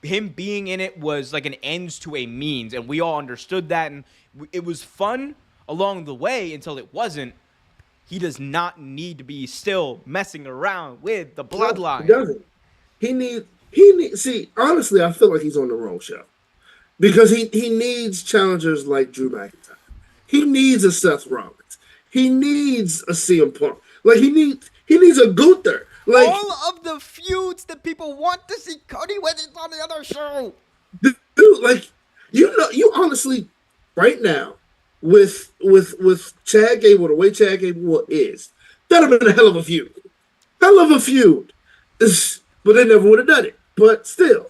[SPEAKER 1] Him being in it was like an ends to a means, and we all understood that, and it was fun along the way until it wasn't. He does not need to be still messing around with the bloodline.
[SPEAKER 2] He doesn't. He needs. See, honestly, I feel like he's on the wrong show because he needs challengers like Drew McIntyre. He needs a Seth Rollins. He needs a CM Punk. Like he needs a Gunther. Like,
[SPEAKER 1] all of the feuds that people want to see Cody with is on the other show.
[SPEAKER 2] Dude, like you honestly, right now, with Chad Gable, the way Chad Gable is, that'd have been a hell of a feud. Hell of a feud. But they never would have done it. But still,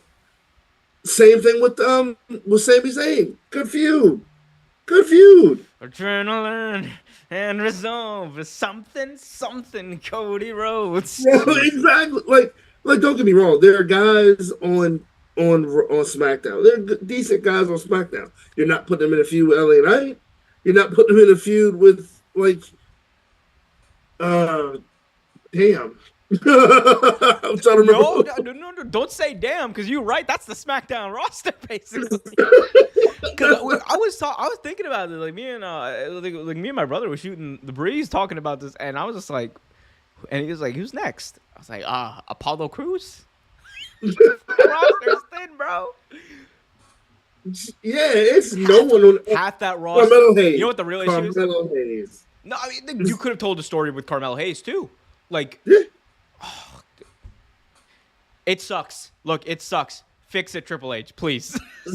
[SPEAKER 2] same thing with Sami Zayn. Good feud.
[SPEAKER 1] Adrenaline and resolve is something Cody Rhodes.
[SPEAKER 2] Yeah, exactly. Like don't get me wrong. There are guys on SmackDown. There are decent guys on SmackDown. You're not putting them in a feud with LA Knight. You're not putting them in a feud with damn. I'm trying to remember.
[SPEAKER 1] No, don't say damn, because you're right. That's the SmackDown roster, basically. Because I was thinking about it. Like me and my brother were shooting the breeze talking about this, and I was just like, and he was like, "Who's next?" I was like, Apollo Crews." Roster's thin, bro.
[SPEAKER 2] Yeah, it's no one on
[SPEAKER 1] half that roster.
[SPEAKER 2] Carmelo Hayes.
[SPEAKER 1] You know what the real issue is?
[SPEAKER 2] Carmelo Hayes.
[SPEAKER 1] No, I mean you could have told the story with Carmelo Hayes too. Like,
[SPEAKER 2] yeah.
[SPEAKER 1] It sucks. Look, it sucks. Fix it, Triple H, please. We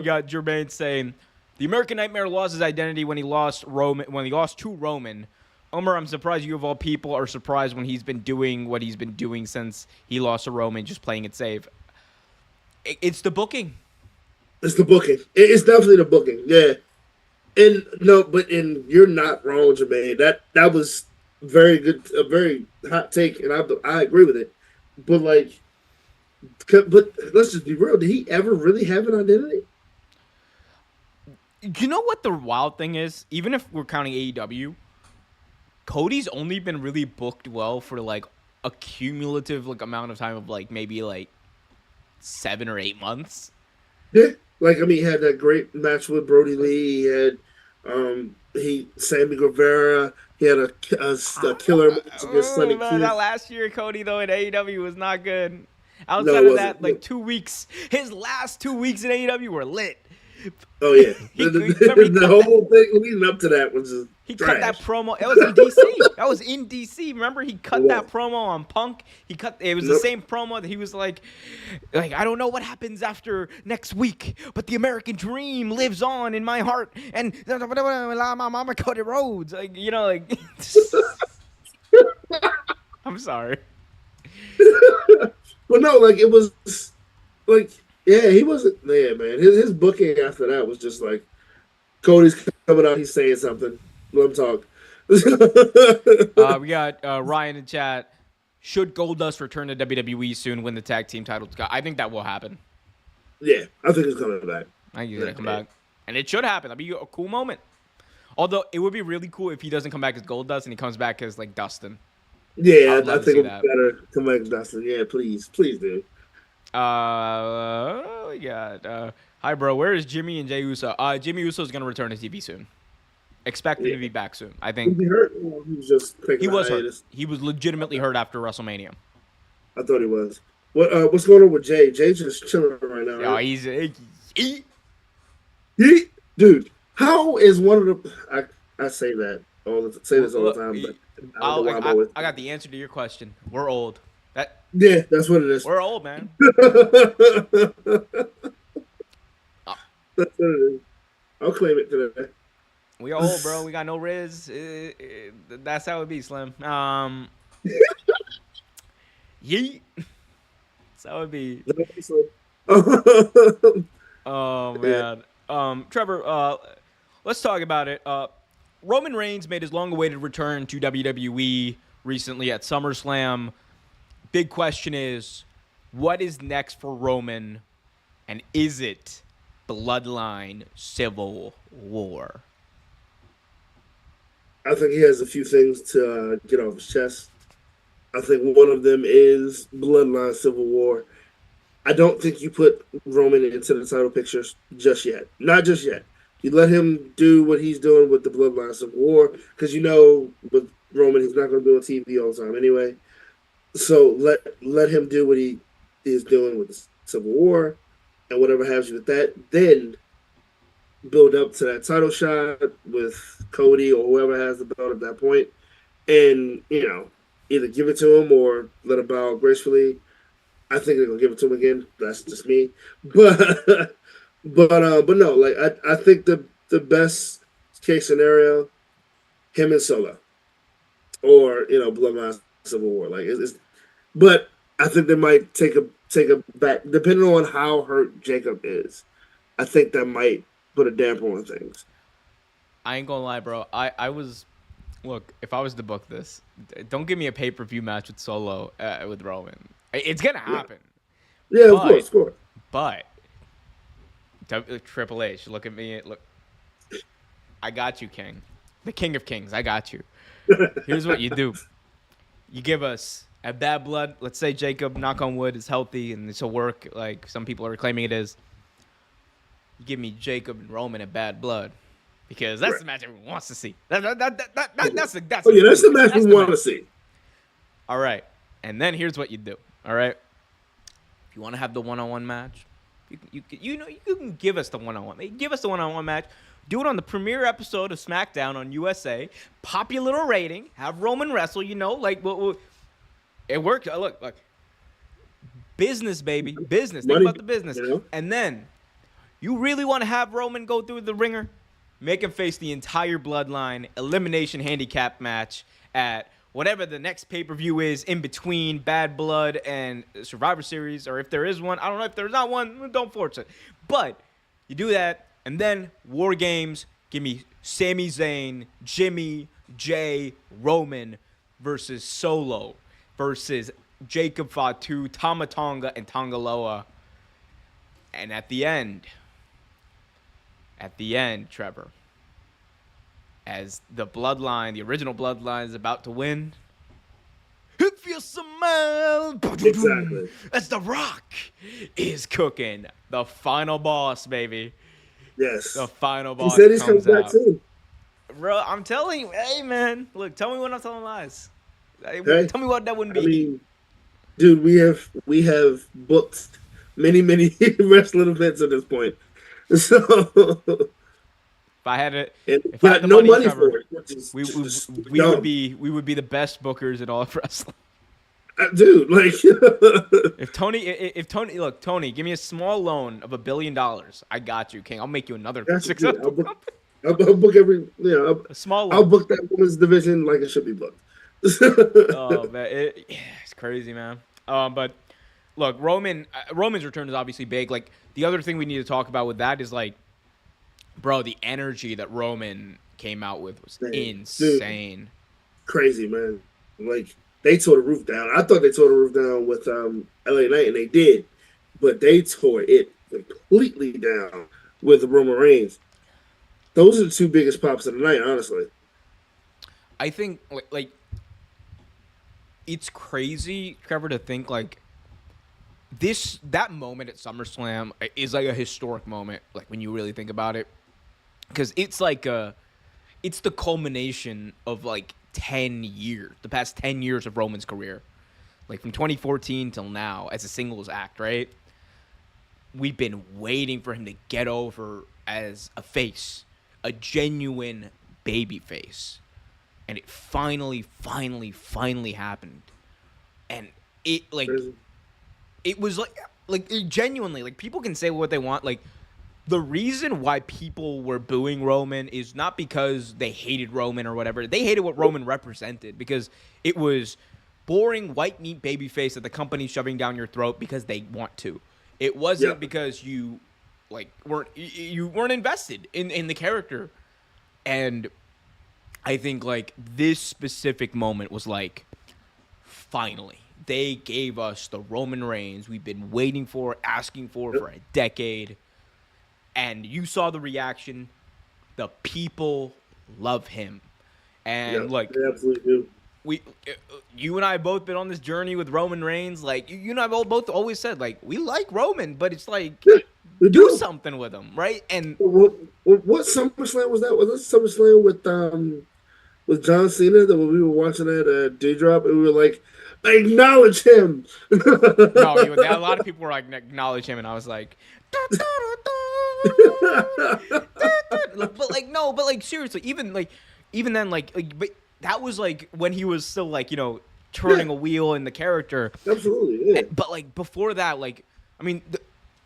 [SPEAKER 1] got Jermaine saying, the American Nightmare lost his identity when he lost to Roman. Omer, I'm surprised you of all people are surprised when he's been doing what he's been doing since he lost to Roman, just playing it safe. It's the booking.
[SPEAKER 2] It's the booking. It's definitely the booking. Yeah. And no, but you're not wrong, Jermaine. That was very good, a very hot take, and I agree with it. But like, but let's just be real. Did he ever really have an identity?
[SPEAKER 1] You know what the wild thing is? Even if we're counting AEW, Cody's only been really booked well for like a cumulative like amount of time of like maybe like 7 or 8 months.
[SPEAKER 2] Yeah, like I mean, he had that great match with Brody Lee. He had Sammy Guevara. He had a killer match against Sonny Kiss.
[SPEAKER 1] That last year, Cody though in AEW was not good. Outside of that, like 2 weeks, his last 2 weeks in AEW were lit.
[SPEAKER 2] Oh yeah, the whole thing leading up to that was just
[SPEAKER 1] he
[SPEAKER 2] trash.
[SPEAKER 1] cut that promo. It was in DC. That was in DC. Remember, he cut that promo on Punk. It was the same promo that he was like I don't know what happens after next week, but the American dream lives on in my heart. And my mama Cody Rhodes, like you know, like. I'm sorry.
[SPEAKER 2] But no, like it was like. Yeah, he wasn't there, man. His booking after that was just like, Cody's coming out, he's saying something. Let him talk.
[SPEAKER 1] We got Ryan in chat. Should Goldust return to WWE soon, win the tag team titles? I think that will happen.
[SPEAKER 2] Yeah, I think it's coming back.
[SPEAKER 1] I think he's going to come back. And it should happen. That'd be a cool moment. Although, it would be really cool if he doesn't come back as Goldust and he comes back as, like, Dustin.
[SPEAKER 2] Yeah, I think it's better come back as Dustin. Yeah, please. Please do.
[SPEAKER 1] We got hi bro, where is Jimmy and Jey Uso? Jimmy Uso is gonna return to TV soon. Expect him to be back soon. I think
[SPEAKER 2] he hurt. Or he was just
[SPEAKER 1] he was hurt. He was legitimately hurt after WrestleMania.
[SPEAKER 2] I thought he was. What's going on with Jay? Jay's just chilling right now. Right?
[SPEAKER 1] He's
[SPEAKER 2] dude. How is one of the? I say that say this all the time, but
[SPEAKER 1] I got the answer to your question. We're old.
[SPEAKER 2] Yeah, that's what it is.
[SPEAKER 1] We're old, man.
[SPEAKER 2] That's what it is. I'll claim it today.
[SPEAKER 1] We old, bro. We got no Riz. That's how it be, Slim. Yeet. That's how it be. Oh man. Trevor, let's talk about it. Roman Reigns made his long-awaited return to WWE recently at SummerSlam. Big question is, what is next for Roman, and is it Bloodline Civil War?
[SPEAKER 2] I think he has a few things to get off his chest. I think one of them is Bloodline Civil War. I don't think you put Roman into the title pictures just yet. Not just yet. You let him do what he's doing with the Bloodline Civil War, because you know with Roman, he's not going to be on TV all the time anyway. So let him do what he is doing with the Civil War and whatever happens with that. Then build up to that title shot with Cody or whoever has the belt at that point, and either give it to him or let him bow gracefully. I think they're gonna give it to him again. That's just me, but no. Like I think the best case scenario, him and Solo, or Bloodline Civil War. Like but I think they might take a back, depending on how hurt Jacob is. I think that might put a damper on things.
[SPEAKER 1] I ain't gonna lie, bro. Look, if I was to book this, don't give me a pay-per-view match with Solo with Roman. It's gonna happen.
[SPEAKER 2] Yeah, of course.
[SPEAKER 1] But Triple H, look at me. Look, I got you, King. The King of Kings. I got you. Here's what you do. You give us a Bad Blood. Let's say Jacob, knock on wood, is healthy and this will work like some people are claiming it is. You give me Jacob and Roman at Bad Blood. Because that's the match everyone wants to see. That's the
[SPEAKER 2] match we want to see.
[SPEAKER 1] All right. And then here's what you do. All right. If you want to have the one-on-one match, you can give us the one-on-one. Give us the one-on-one match. Do it on the premiere episode of SmackDown on USA. Pop your little rating. Have Roman wrestle. It worked. Look. Business, baby. Business. Think
[SPEAKER 2] Money,
[SPEAKER 1] about the business.
[SPEAKER 2] you know.
[SPEAKER 1] And then you really want to have Roman go through the ringer? Make him face the entire bloodline elimination handicap match at whatever the next pay-per-view is in between Bad Blood and Survivor Series, or if there is one. I don't know if there's not one. Don't force it. But you do that, and then War Games. Give me Sami Zayn, Jimmy, Jay, Roman versus Solo versus Jacob Fatu, Tama Tonga, and Tongaloa. And at the end, Trevor, as the bloodline, the original bloodline, is about to win, if you smell,
[SPEAKER 2] Exactly.
[SPEAKER 1] as The Rock is cooking the final boss, baby.
[SPEAKER 2] Yes.
[SPEAKER 1] The final
[SPEAKER 2] He
[SPEAKER 1] boss
[SPEAKER 2] said he's coming
[SPEAKER 1] comes
[SPEAKER 2] back
[SPEAKER 1] out.
[SPEAKER 2] soon.
[SPEAKER 1] Bro, I'm telling you, hey, man. Look, tell me when I'm telling lies.
[SPEAKER 2] Okay?
[SPEAKER 1] Tell me what that wouldn't be.
[SPEAKER 2] I mean, dude, we have booked many wrestling events at this point. So
[SPEAKER 1] If I had it,
[SPEAKER 2] and
[SPEAKER 1] if I had
[SPEAKER 2] got
[SPEAKER 1] the
[SPEAKER 2] no
[SPEAKER 1] money,
[SPEAKER 2] money
[SPEAKER 1] Trevor,
[SPEAKER 2] for it. Which is
[SPEAKER 1] we
[SPEAKER 2] just
[SPEAKER 1] would
[SPEAKER 2] dumb.
[SPEAKER 1] be the best bookers in all of wrestling.
[SPEAKER 2] Dude, like
[SPEAKER 1] If Tony, look, Tony, give me a small loan of $1 billion. I got you, King. I'll make you another
[SPEAKER 2] that's it.
[SPEAKER 1] successful company.
[SPEAKER 2] I'll book every
[SPEAKER 1] A small
[SPEAKER 2] I'll
[SPEAKER 1] loan.
[SPEAKER 2] book that women's division like it should be booked.
[SPEAKER 1] Oh man, it's crazy, man. But look, Roman's return is obviously big. Like the other thing we need to talk about with that is like, bro, the energy that Roman came out with was insane.
[SPEAKER 2] Dude, crazy, man. Like they tore the roof down. I thought they tore the roof down with LA Knight, and they did, but they tore it completely down with Roman Reigns. Those are the two biggest pops of the night, honestly.
[SPEAKER 1] I think like it's crazy, Trevor, to think like that moment at SummerSlam is like a historic moment, like when you really think about it, because it's like it's the culmination of like 10 years, the past 10 years of Roman's career, like from 2014 till now as a singles act, right? We've been waiting for him to get over as a face, a genuine baby face. And it finally happened. And it like it was like it genuinely, like people can say what they want. Like the reason why people were booing Roman is not because they hated Roman or whatever. They hated what Roman represented because it was boring white meat babyface that the company's shoving down your throat because they want to. It wasn't because you like weren't invested in the character. And I think like this specific moment was like, finally, they gave us the Roman Reigns we've been waiting for, asking for a decade. And you saw the reaction. The people love him. And like,
[SPEAKER 2] they absolutely do.
[SPEAKER 1] You and I have both been on this journey with Roman Reigns. Like you and I both always said like we like Roman, but it's like do something with him, right? And
[SPEAKER 2] what SummerSlam was that? Was that SummerSlam with John Cena that when we were watching at Dewdrop and we were like, acknowledge him.
[SPEAKER 1] No, a lot of people were like acknowledge him, and I was like, but like seriously, even then but that was like when he was still like turning a wheel in the character.
[SPEAKER 2] Absolutely, yeah.
[SPEAKER 1] But like before that, like I mean,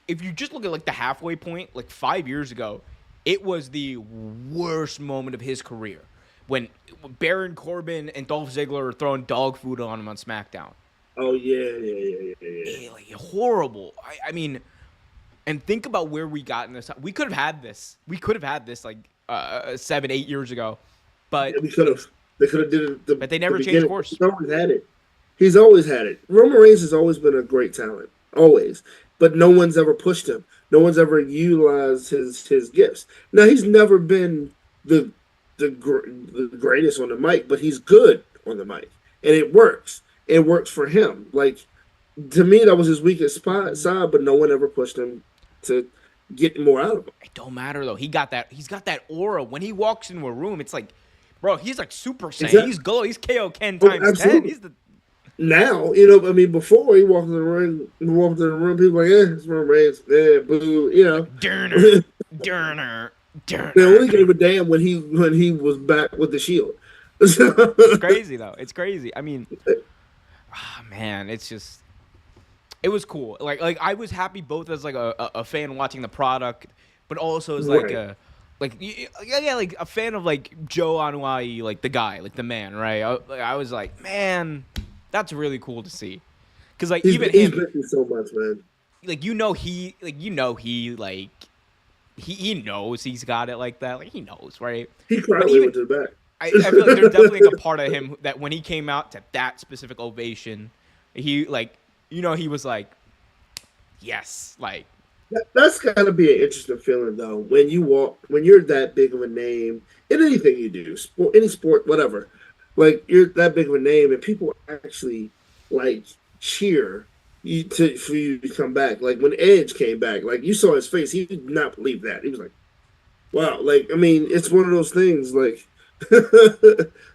[SPEAKER 1] if you just look at like the halfway point, like 5 years ago, it was the worst moment of his career when Baron Corbin and Dolph Ziggler are throwing dog food on him on SmackDown.
[SPEAKER 2] Oh yeah.
[SPEAKER 1] Like, horrible. I mean, and think about where we got in this. We could have had this. Like 7-8 years ago, but
[SPEAKER 2] we could have. They could have did it.
[SPEAKER 1] But they never changed course.
[SPEAKER 2] He's always had it. Roman Reigns has always been a great talent, always. But no one's ever pushed him. No one's ever utilized his gifts. Now he's never been the greatest on the mic, but he's good on the mic, and it works. It works for him. Like to me, that was his weakest side, but no one ever pushed him to get more out of him.
[SPEAKER 1] It don't matter though. He's got that aura when he walks into a room. It's like, bro, he's like Super Saiyan.
[SPEAKER 2] Exactly.
[SPEAKER 1] He's glow. He's KO Ken times 10. He's the
[SPEAKER 2] now, I mean, before he walked in the ring, people were like, it's Roman Reigns, boo,
[SPEAKER 1] Durner.
[SPEAKER 2] They only gave a damn when he was back with the Shield.
[SPEAKER 1] It's crazy though. It's crazy. I mean, man, it's just It was cool. Like I was happy both as like a fan watching the product, but also as like
[SPEAKER 2] Right.
[SPEAKER 1] a yeah, like a fan of like Joe Anuai, like the guy, like the man, right? I was like, man, that's really cool to see, because like even
[SPEAKER 2] He's
[SPEAKER 1] him,
[SPEAKER 2] been through so much, man.
[SPEAKER 1] like he knows he's got it like that, like he knows, right?
[SPEAKER 2] He cried
[SPEAKER 1] But
[SPEAKER 2] when he
[SPEAKER 1] even
[SPEAKER 2] went to the back.
[SPEAKER 1] I feel like there's definitely like a part of him that when he came out to that specific ovation, he like he was like, yes, like
[SPEAKER 2] That's gotta be an interesting feeling though. When you walk, when you're that big of a name in anything you do, sport, any sport, whatever. Like you're that big of a name, and people actually like cheer for you to come back. Like when Edge came back, like you saw his face, he did not believe that. He was like, "Wow!" Like I mean, it's one of those things. Like,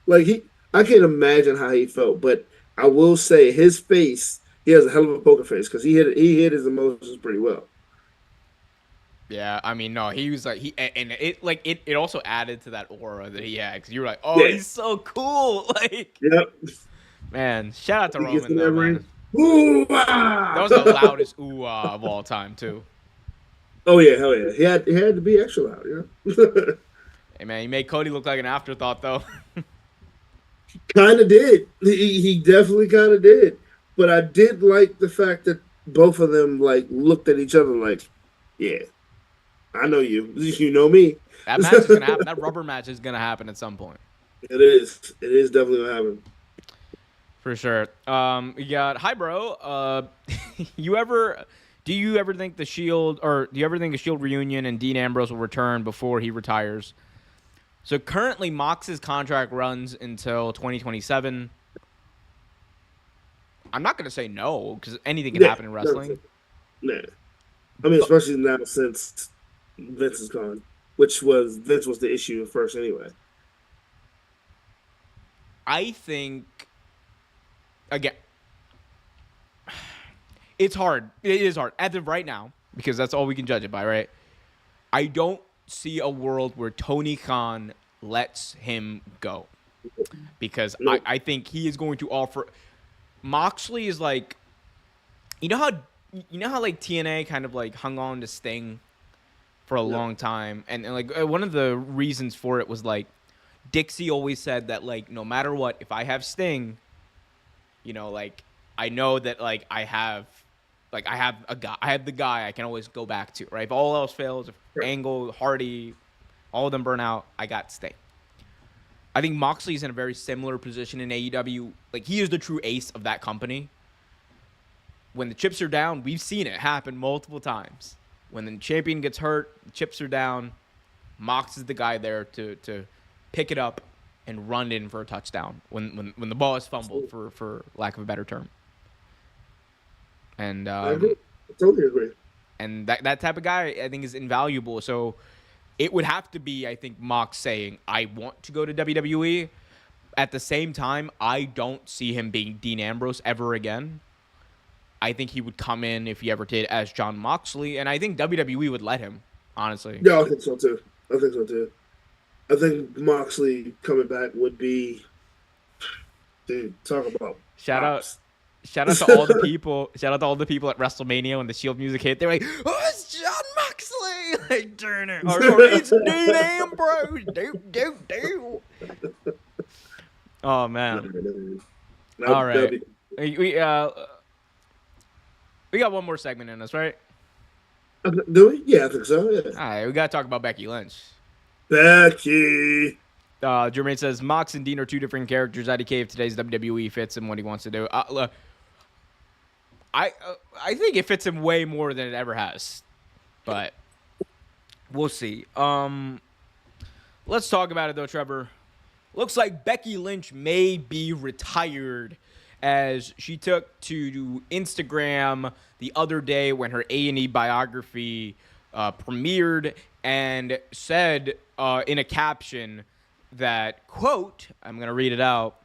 [SPEAKER 2] like I can't imagine how he felt, but I will say his face. He has a hell of a poker face because he hit his emotions pretty well.
[SPEAKER 1] yeah, I mean, no, he was like and it like it also added to that aura that he had because you were like, oh,
[SPEAKER 2] Yeah.
[SPEAKER 1] he's so cool, like
[SPEAKER 2] Yep.
[SPEAKER 1] man, shout out to
[SPEAKER 2] He gets
[SPEAKER 1] Roman
[SPEAKER 2] in
[SPEAKER 1] though,
[SPEAKER 2] that
[SPEAKER 1] man.
[SPEAKER 2] ring. Ooh,
[SPEAKER 1] That
[SPEAKER 2] ah!
[SPEAKER 1] was the loudest ooh of all time too.
[SPEAKER 2] Oh yeah, hell yeah. He had to be extra loud, yeah.
[SPEAKER 1] Hey man, he made Cody look like an afterthought though.
[SPEAKER 2] Kind of did. He definitely kind of did. But I did like the fact that both of them like looked at each other like, yeah, I know you. You know me.
[SPEAKER 1] That match is gonna happen. That rubber match is gonna happen at some point.
[SPEAKER 2] It is. It is definitely what happened.
[SPEAKER 1] For sure. You got hi, bro. You ever do you ever think the Shield or do you ever think a Shield reunion and Dean Ambrose will return before he retires? So currently, Mox's contract runs until 2027. I'm not gonna say no because anything can
[SPEAKER 2] Yeah.
[SPEAKER 1] happen in wrestling.
[SPEAKER 2] Nah. I mean,
[SPEAKER 1] But
[SPEAKER 2] especially now since Vince is gone, which was Vince was the issue at first anyway.
[SPEAKER 1] I think again, it's hard. It is hard as of right now because that's all we can judge it by, right? I don't see a world where Tony Khan lets him go because
[SPEAKER 2] No.
[SPEAKER 1] I think he is going to offer. Moxley is like, you know how like TNA kind of like hung on to Sting for a
[SPEAKER 2] Yeah.
[SPEAKER 1] long time, and like one of the reasons for it was like Dixie always said that like no matter what, if I have Sting, like I know that like I have a guy, I have the guy I can always go back to, right? If all else fails, if
[SPEAKER 2] Right.
[SPEAKER 1] Angle, Hardy, all of them burn out, I got Sting. I think Moxley's in a very similar position in AEW. Like he is the true ace of that company. When the chips are down, we've seen it happen multiple times. When the champion gets hurt, the chips are down. Mox is the guy there to pick it up and run in for a touchdown when the ball is fumbled, for lack of a better term. And
[SPEAKER 2] I agree. I totally agree.
[SPEAKER 1] and that type of guy I think is invaluable. So it would have to be, I think, Mox saying, I want to go to WWE. At the same time, I don't see him being Dean Ambrose ever again. I think he would come in if he ever did as John Moxley, and I think WWE would let him, honestly.
[SPEAKER 2] Yeah, I think so too. I think so too. I think Moxley coming back would be, dude, talk about
[SPEAKER 1] Shout out
[SPEAKER 2] pops.
[SPEAKER 1] shout out to all the people. Shout out to all the people at WrestleMania when the Shield music hit. They're like, "Oh, it's John Moxley!" Like, turn it, or it's Dean Ambrose. Do. Oh man! All right, we got one more segment in us, right?
[SPEAKER 2] Do we? Yeah, I think so. Yeah.
[SPEAKER 1] All right, we gotta talk about Becky Lynch.
[SPEAKER 2] Becky.
[SPEAKER 1] Jermaine says Mox and Dean are two different characters. IDK if today's WWE fits him what he wants to do. Look, I think it fits him way more than it ever has, but we'll see. Let's talk about it though, Trevor. Looks like Becky Lynch may be retired, as she took to Instagram the other day when her A&E biography premiered and said in a caption that, quote, I'm going to read it out,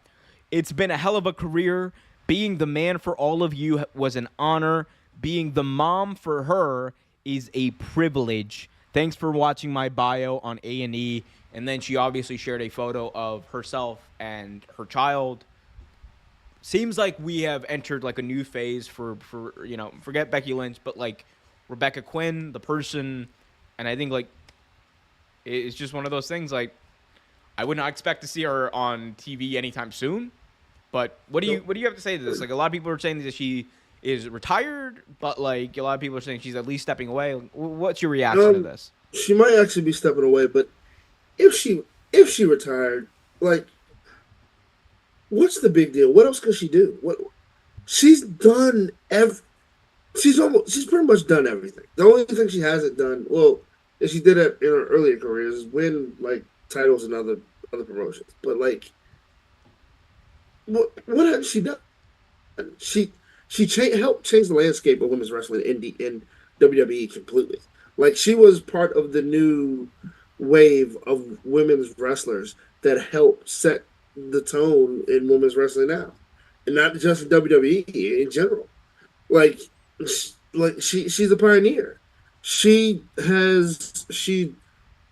[SPEAKER 1] "It's been a hell of a career. Being the man for all of you was an honor. Being the mom for her is a privilege. Thanks for watching my bio on A&E." And then she obviously shared a photo of herself and her child. seems like we have entered like a new phase for forget Becky Lynch, but like Rebecca Quinn, the person, and I think like it's just one of those things. Like I would not expect to see her on TV anytime soon. But
[SPEAKER 2] Nope.
[SPEAKER 1] what do you have to say to this? Like a lot of people are saying that she is retired, but like a lot of people are saying she's at least stepping away. What's your reaction to
[SPEAKER 2] Um,
[SPEAKER 1] this?
[SPEAKER 2] she might actually be stepping away, but if she retired, like, what's the big deal? What else could she do? What she's done she's pretty much done everything. The only thing she hasn't done, well, and she did it in her earlier careers, is win like titles and other promotions. But like, what has she done? She helped change the landscape of women's wrestling in WWE completely. Like she was part of the new wave of women's wrestlers that helped set the tone in women's wrestling now, and not just in WWE in general. Like she's a pioneer. She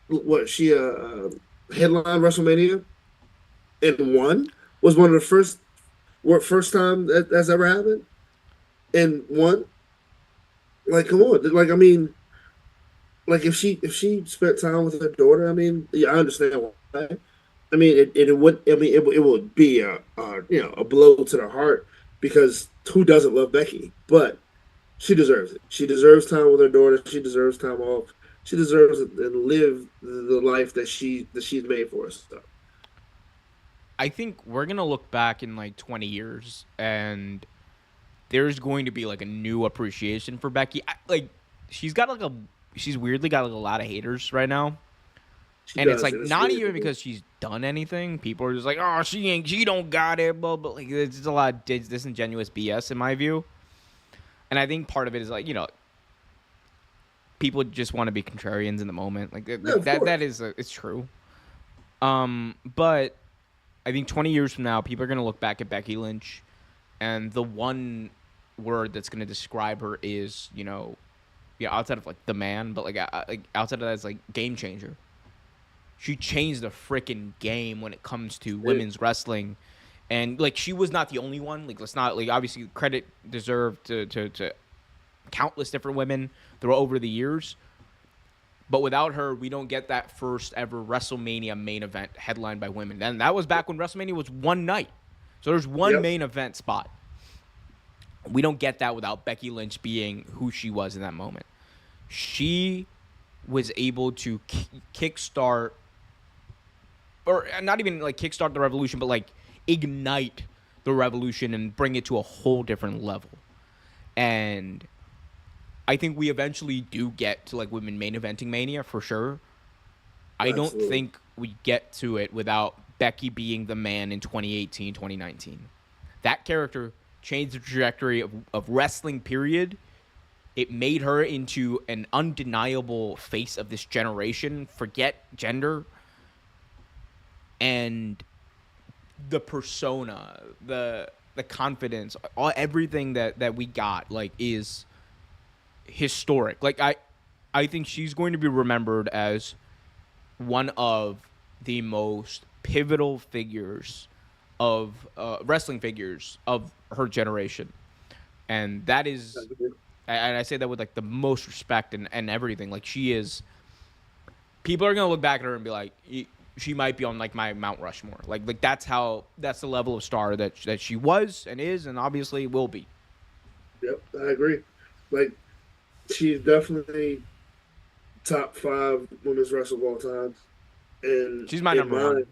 [SPEAKER 2] what she headlined WrestleMania and won, was one of the first time that's ever happened and won. Like come on, like I mean, like if she spent time with her daughter, I mean, yeah, I understand why. I mean, it would. I mean, it would be a blow to the heart because who doesn't love Becky? But she deserves it. She deserves time with her daughter. She deserves time off. She deserves it and live the life that she's made for us. So.
[SPEAKER 1] I think we're gonna look back in like 20 years, and there's going to be like a new appreciation for Becky. Like she's weirdly got like a lot of haters right now.
[SPEAKER 2] She
[SPEAKER 1] And it's
[SPEAKER 2] does,
[SPEAKER 1] like
[SPEAKER 2] and it's
[SPEAKER 1] not
[SPEAKER 2] weird
[SPEAKER 1] even
[SPEAKER 2] because
[SPEAKER 1] because she's done anything. People are just like, oh, she don't got it, but like it's just a lot of disingenuous BS in my view. And I think part of it is like people just want to be contrarians in the moment. Like
[SPEAKER 2] yeah, of
[SPEAKER 1] that
[SPEAKER 2] course,
[SPEAKER 1] is it's true. But I think 20 years from now, people are gonna look back at Becky Lynch, and the one word that's gonna describe her is outside of like the man, but like outside of that is like game changer. She changed the freaking game when it comes to
[SPEAKER 2] yeah,
[SPEAKER 1] women's wrestling, and like she was not the only one. Like let's not like obviously credit deserved to countless different women through over the years. But without her, we don't get that first ever WrestleMania main event headlined by women. And that was back when WrestleMania was one night. So there's one
[SPEAKER 2] yep,
[SPEAKER 1] main event spot. We don't get that without Becky Lynch being who she was in that moment. She was able to kickstart, or not even like kickstart the revolution, but like ignite the revolution and bring it to a whole different level. And I think we eventually do get to like women main eventing mania for sure. I don't
[SPEAKER 2] absolutely,
[SPEAKER 1] think we get to it without Becky being the man in 2018, 2019. That character changed the trajectory of wrestling, period. It made her into an undeniable face of this generation. Forget gender. And the persona, the confidence, everything that we got, like, is historic. Like, I think she's going to be remembered as one of the most pivotal figures of wrestling figures of her generation, and that is, and I say that with like the most respect and everything. Like she is, people are gonna look back at her and be like, she might be on like my Mount Rushmore. Like that's the level of star that she was and is and obviously will be.
[SPEAKER 2] yep, I agree. Like she's definitely top five women's wrestler of all time, and
[SPEAKER 1] She's my
[SPEAKER 2] in
[SPEAKER 1] number one.
[SPEAKER 2] mine,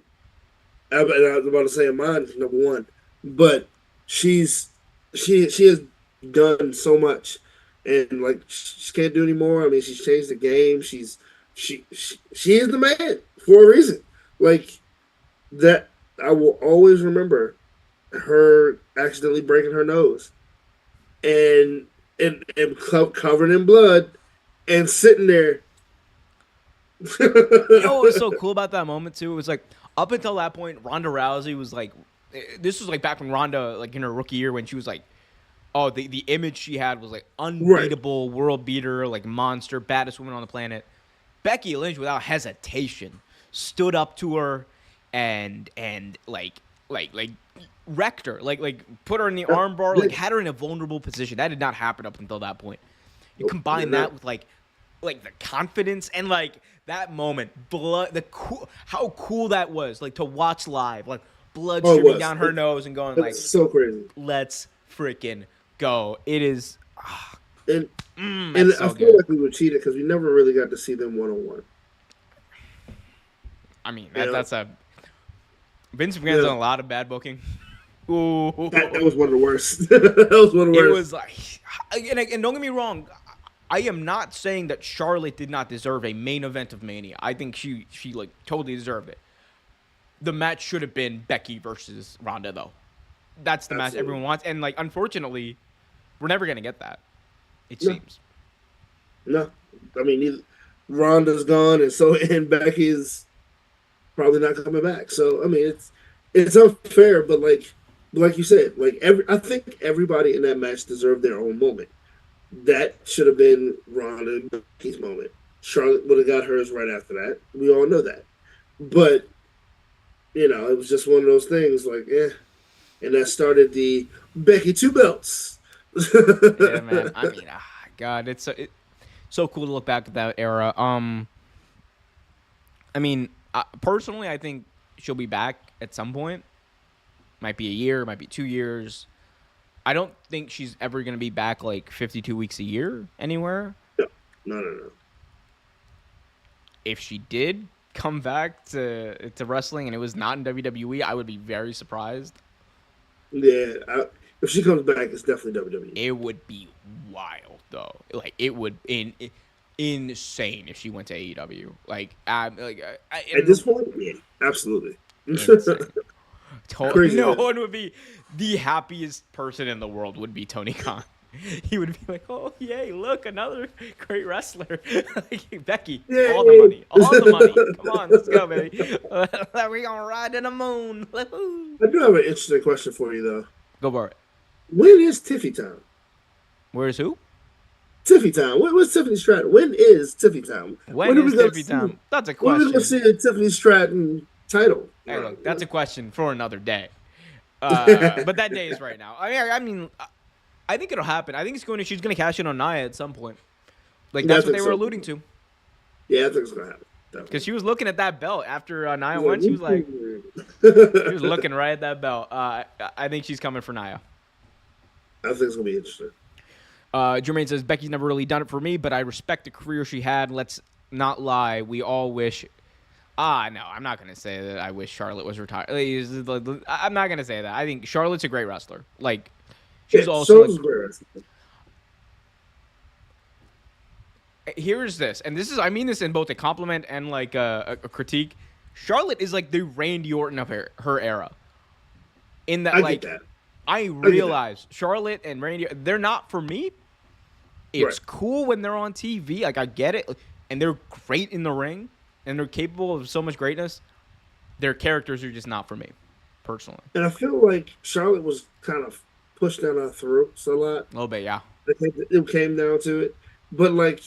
[SPEAKER 2] I was about to say in mine is number one, but she's she has done so much, and like she can't do anymore. I mean, she's changed the game. She is the man for a reason. Like that, I will always remember her accidentally breaking her nose and covered in blood and sitting there.
[SPEAKER 1] You know what was so cool about that moment too? It was like up until that point, Ronda Rousey was like, this was like back when Ronda, like in her rookie year, when she was like, oh, the image she had was like
[SPEAKER 2] Right.
[SPEAKER 1] unbeatable, world beater, like monster, baddest woman on the planet. Becky Lynch, without hesitation, stood up to her and like like wrecked her, like put her in the armbar, like had her in a vulnerable position. That did not happen up until that point. You combine that with like the confidence and like that moment, how cool that was, like to watch live, like blood streaming down her nose and going like,
[SPEAKER 2] so crazy.
[SPEAKER 1] Let's freaking go! It is,
[SPEAKER 2] and
[SPEAKER 1] so
[SPEAKER 2] I feel
[SPEAKER 1] good.
[SPEAKER 2] like we were cheated because we never really got to see them 1-on-1.
[SPEAKER 1] I mean, that's a Vince McMahon's done a lot of bad booking. Ooh.
[SPEAKER 2] That was one of the worst. That was one of the worst.
[SPEAKER 1] It was like, and don't get me wrong, I am not saying that Charlotte did not deserve a main event of Mania. I think she like totally deserved it. The match should have been Becky versus Ronda, though. That's the match everyone wants, and like unfortunately, we're never gonna get that. It seems.
[SPEAKER 2] No, I mean Ronda's gone, and Becky's probably not coming back. So I mean, it's unfair, but like you said, I think everybody in that match deserved their own moment. That should have been Ronda and Becky's moment. Charlotte would have got hers right after that. We all know that. But, it was just one of those things and that started the Becky 2 belts.
[SPEAKER 1] Yeah, man. I mean, God, it's so cool to look back at that era. I mean, personally, I think she'll be back at some point. Might be a year, might be 2 years. I don't think she's ever going to be back like 52 weeks a year anywhere.
[SPEAKER 2] No.
[SPEAKER 1] If she did come back to wrestling and it was not in WWE, I would be very surprised.
[SPEAKER 2] Yeah, if she comes back, it's definitely WWE.
[SPEAKER 1] It would be wild, though. Like, it would be insane if she went to AEW. At
[SPEAKER 2] this point, yeah, absolutely.
[SPEAKER 1] No one would be the happiest person in the world would be Tony Khan. He would be like, oh, yay, look, another great wrestler. Becky,
[SPEAKER 2] yay.
[SPEAKER 1] All the money. Come on, let's go, baby. We're going to ride to the moon.
[SPEAKER 2] I do have an interesting question for you, though.
[SPEAKER 1] Go for it.
[SPEAKER 2] When is Tiffy time?
[SPEAKER 1] Where's who?
[SPEAKER 2] Tiffy time. What's Tiffany Stratton? When is Tiffy time?
[SPEAKER 1] When is Tiffy time? That's a question.
[SPEAKER 2] When are we going to see a Tiffany Stratton title?
[SPEAKER 1] Hey, look, that's a question for another day. But that day is right now. I mean, I think it'll happen. I think she's going to cash in on Nia at some point. Like, that's what they were alluding to.
[SPEAKER 2] Yeah, I think it's going to happen.
[SPEAKER 1] Because she was looking at that belt after Nia won. She was like, she was looking right at that belt. I think she's coming for Nia.
[SPEAKER 2] I think it's going to be interesting.
[SPEAKER 1] Jermaine says, Becky's never really done it for me, but I respect the career she had. Let's not lie. We all wish. No, I'm not going to say that I wish Charlotte was retired. I'm not going to say that. I think Charlotte's a great wrestler. Like, she's also.
[SPEAKER 2] A great wrestler.
[SPEAKER 1] Here's this, and I mean this in both a compliment and like a critique. Charlotte is like the Randy Orton of her era. In that, I realize Charlotte and Randy, they're not for me. It's cool when they're on TV. Like, I get it. And they're great in the ring. And they're capable of so much greatness. Their characters are just not for me, personally.
[SPEAKER 2] And I feel like Charlotte was kind of pushed down our throats a lot.
[SPEAKER 1] A little bit, yeah.
[SPEAKER 2] It came down to it. But, like,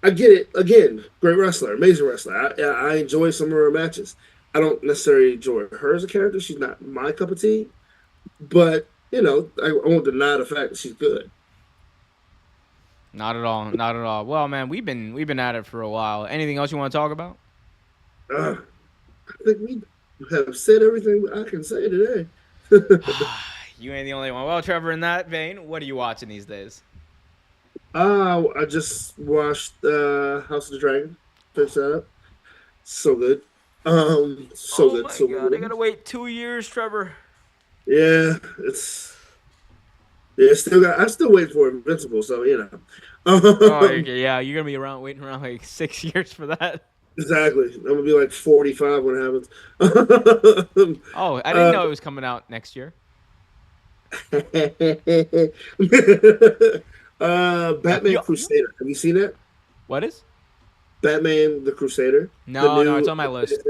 [SPEAKER 2] I get it. Again, great wrestler, amazing wrestler. I enjoy some of her matches. I don't necessarily enjoy her as a character. She's not my cup of tea. But, I won't deny the fact that she's good.
[SPEAKER 1] Not at all. Not at all. Well, man, we've been at it for a while. Anything else you want to talk about?
[SPEAKER 2] I think we have said everything I can say today.
[SPEAKER 1] You ain't the only one. Well, Trevor, in that vein, what are you watching these days?
[SPEAKER 2] I just watched House of the Dragon. Finished that up. So good. So good. So
[SPEAKER 1] God,
[SPEAKER 2] good.
[SPEAKER 1] I gotta wait 2 years, Trevor.
[SPEAKER 2] Yeah, I still wait for Invincible, so
[SPEAKER 1] okay, yeah, you're gonna be waiting around like 6 years for that.
[SPEAKER 2] Exactly. I'm gonna be like 45 when it happens.
[SPEAKER 1] Oh, I didn't know it was coming out next year.
[SPEAKER 2] Batman Crusader. Have you seen it?
[SPEAKER 1] What is?
[SPEAKER 2] Batman the Crusader.
[SPEAKER 1] No, it's on my list.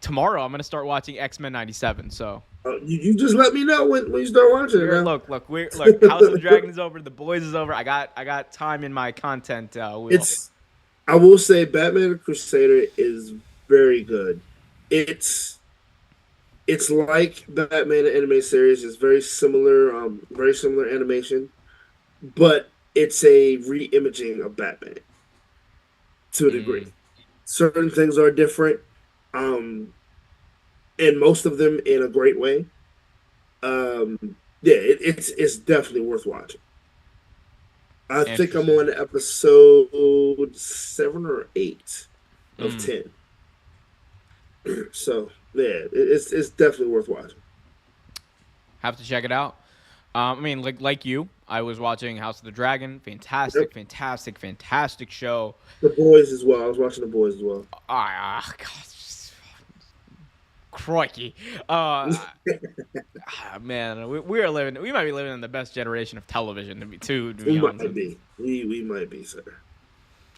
[SPEAKER 1] Tomorrow I'm gonna start watching X-Men '97. So
[SPEAKER 2] you just let me know when you start watching it.
[SPEAKER 1] Look. House of the Dragon is over. The Boys is over. I got time in my content wheel.
[SPEAKER 2] I will say Batman the Crusader is very good. It's It's like the Batman anime series. It's very similar animation, but it's a re-imaging of Batman to a
[SPEAKER 1] Mm,
[SPEAKER 2] degree. Certain things are different, um, and most of them in a great way. Yeah, it's definitely worth watching. I think I'm
[SPEAKER 1] interesting.
[SPEAKER 2] on episode 7 or 8 of
[SPEAKER 1] Mm.
[SPEAKER 2] 10. So yeah, it's definitely worth watching.
[SPEAKER 1] Have to check it out. I mean, like you, I was watching House of the Dragon.
[SPEAKER 2] Yep.
[SPEAKER 1] Fantastic, fantastic, fantastic show.
[SPEAKER 2] The Boys as well. I was watching The Boys as well.
[SPEAKER 1] God, crikey. Man, we are living. We might be living in the best generation of television to be
[SPEAKER 2] We
[SPEAKER 1] honest
[SPEAKER 2] might
[SPEAKER 1] with you.
[SPEAKER 2] be. We might be, sir.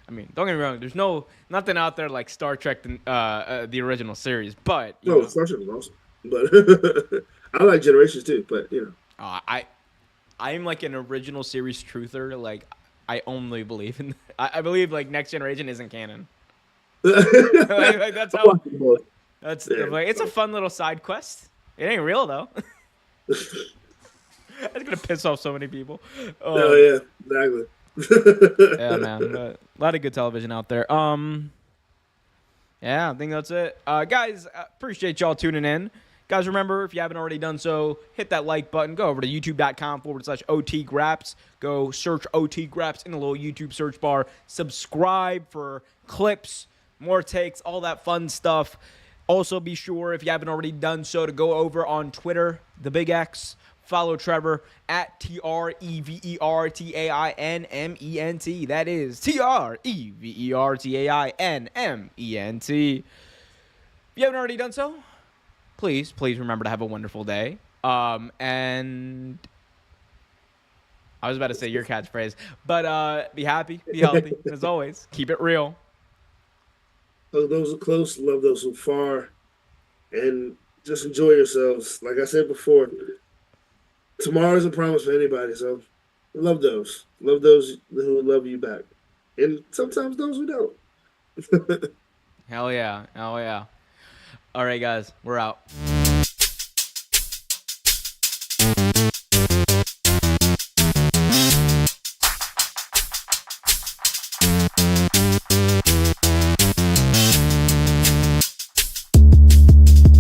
[SPEAKER 1] I mean, don't get me wrong. There's nothing out there like Star Trek, the original series. But
[SPEAKER 2] No, Star Trek was awesome. But I like Generations too, but
[SPEAKER 1] I I'm like an original series truther. Like I only believe in. I believe like Next Generation isn't canon. Like, that's
[SPEAKER 2] I'm
[SPEAKER 1] how.
[SPEAKER 2] watching both.
[SPEAKER 1] That's
[SPEAKER 2] Yeah.
[SPEAKER 1] like it's a fun little side quest. It ain't real though. It's gonna piss off so many people.
[SPEAKER 2] Oh
[SPEAKER 1] Um,
[SPEAKER 2] yeah, exactly.
[SPEAKER 1] yeah, man. But a lot of good television out there. Yeah, I think that's it. Guys, appreciate y'all tuning in. Guys, remember, if you haven't already done so, hit that like button. Go over to youtube.com/OT Graps. Go search OT Graps in the little YouTube search bar. Subscribe for clips, more takes, all that fun stuff. Also, be sure, if you haven't already done so, to go over on Twitter, the Big X. Follow Trevor at TREVERTAINMENT. That is TREVERTAINMENT. If you haven't already done so, please remember to have a wonderful day. And I was about to say your catchphrase, but be happy, be healthy, and as always, keep it real.
[SPEAKER 2] Love those who close, love those who far, and just enjoy yourselves. Like I said before, tomorrow isn't promised for anybody, so love those. Love those who love you back. And sometimes those who don't.
[SPEAKER 1] Hell yeah, hell yeah. All right, guys, we're out.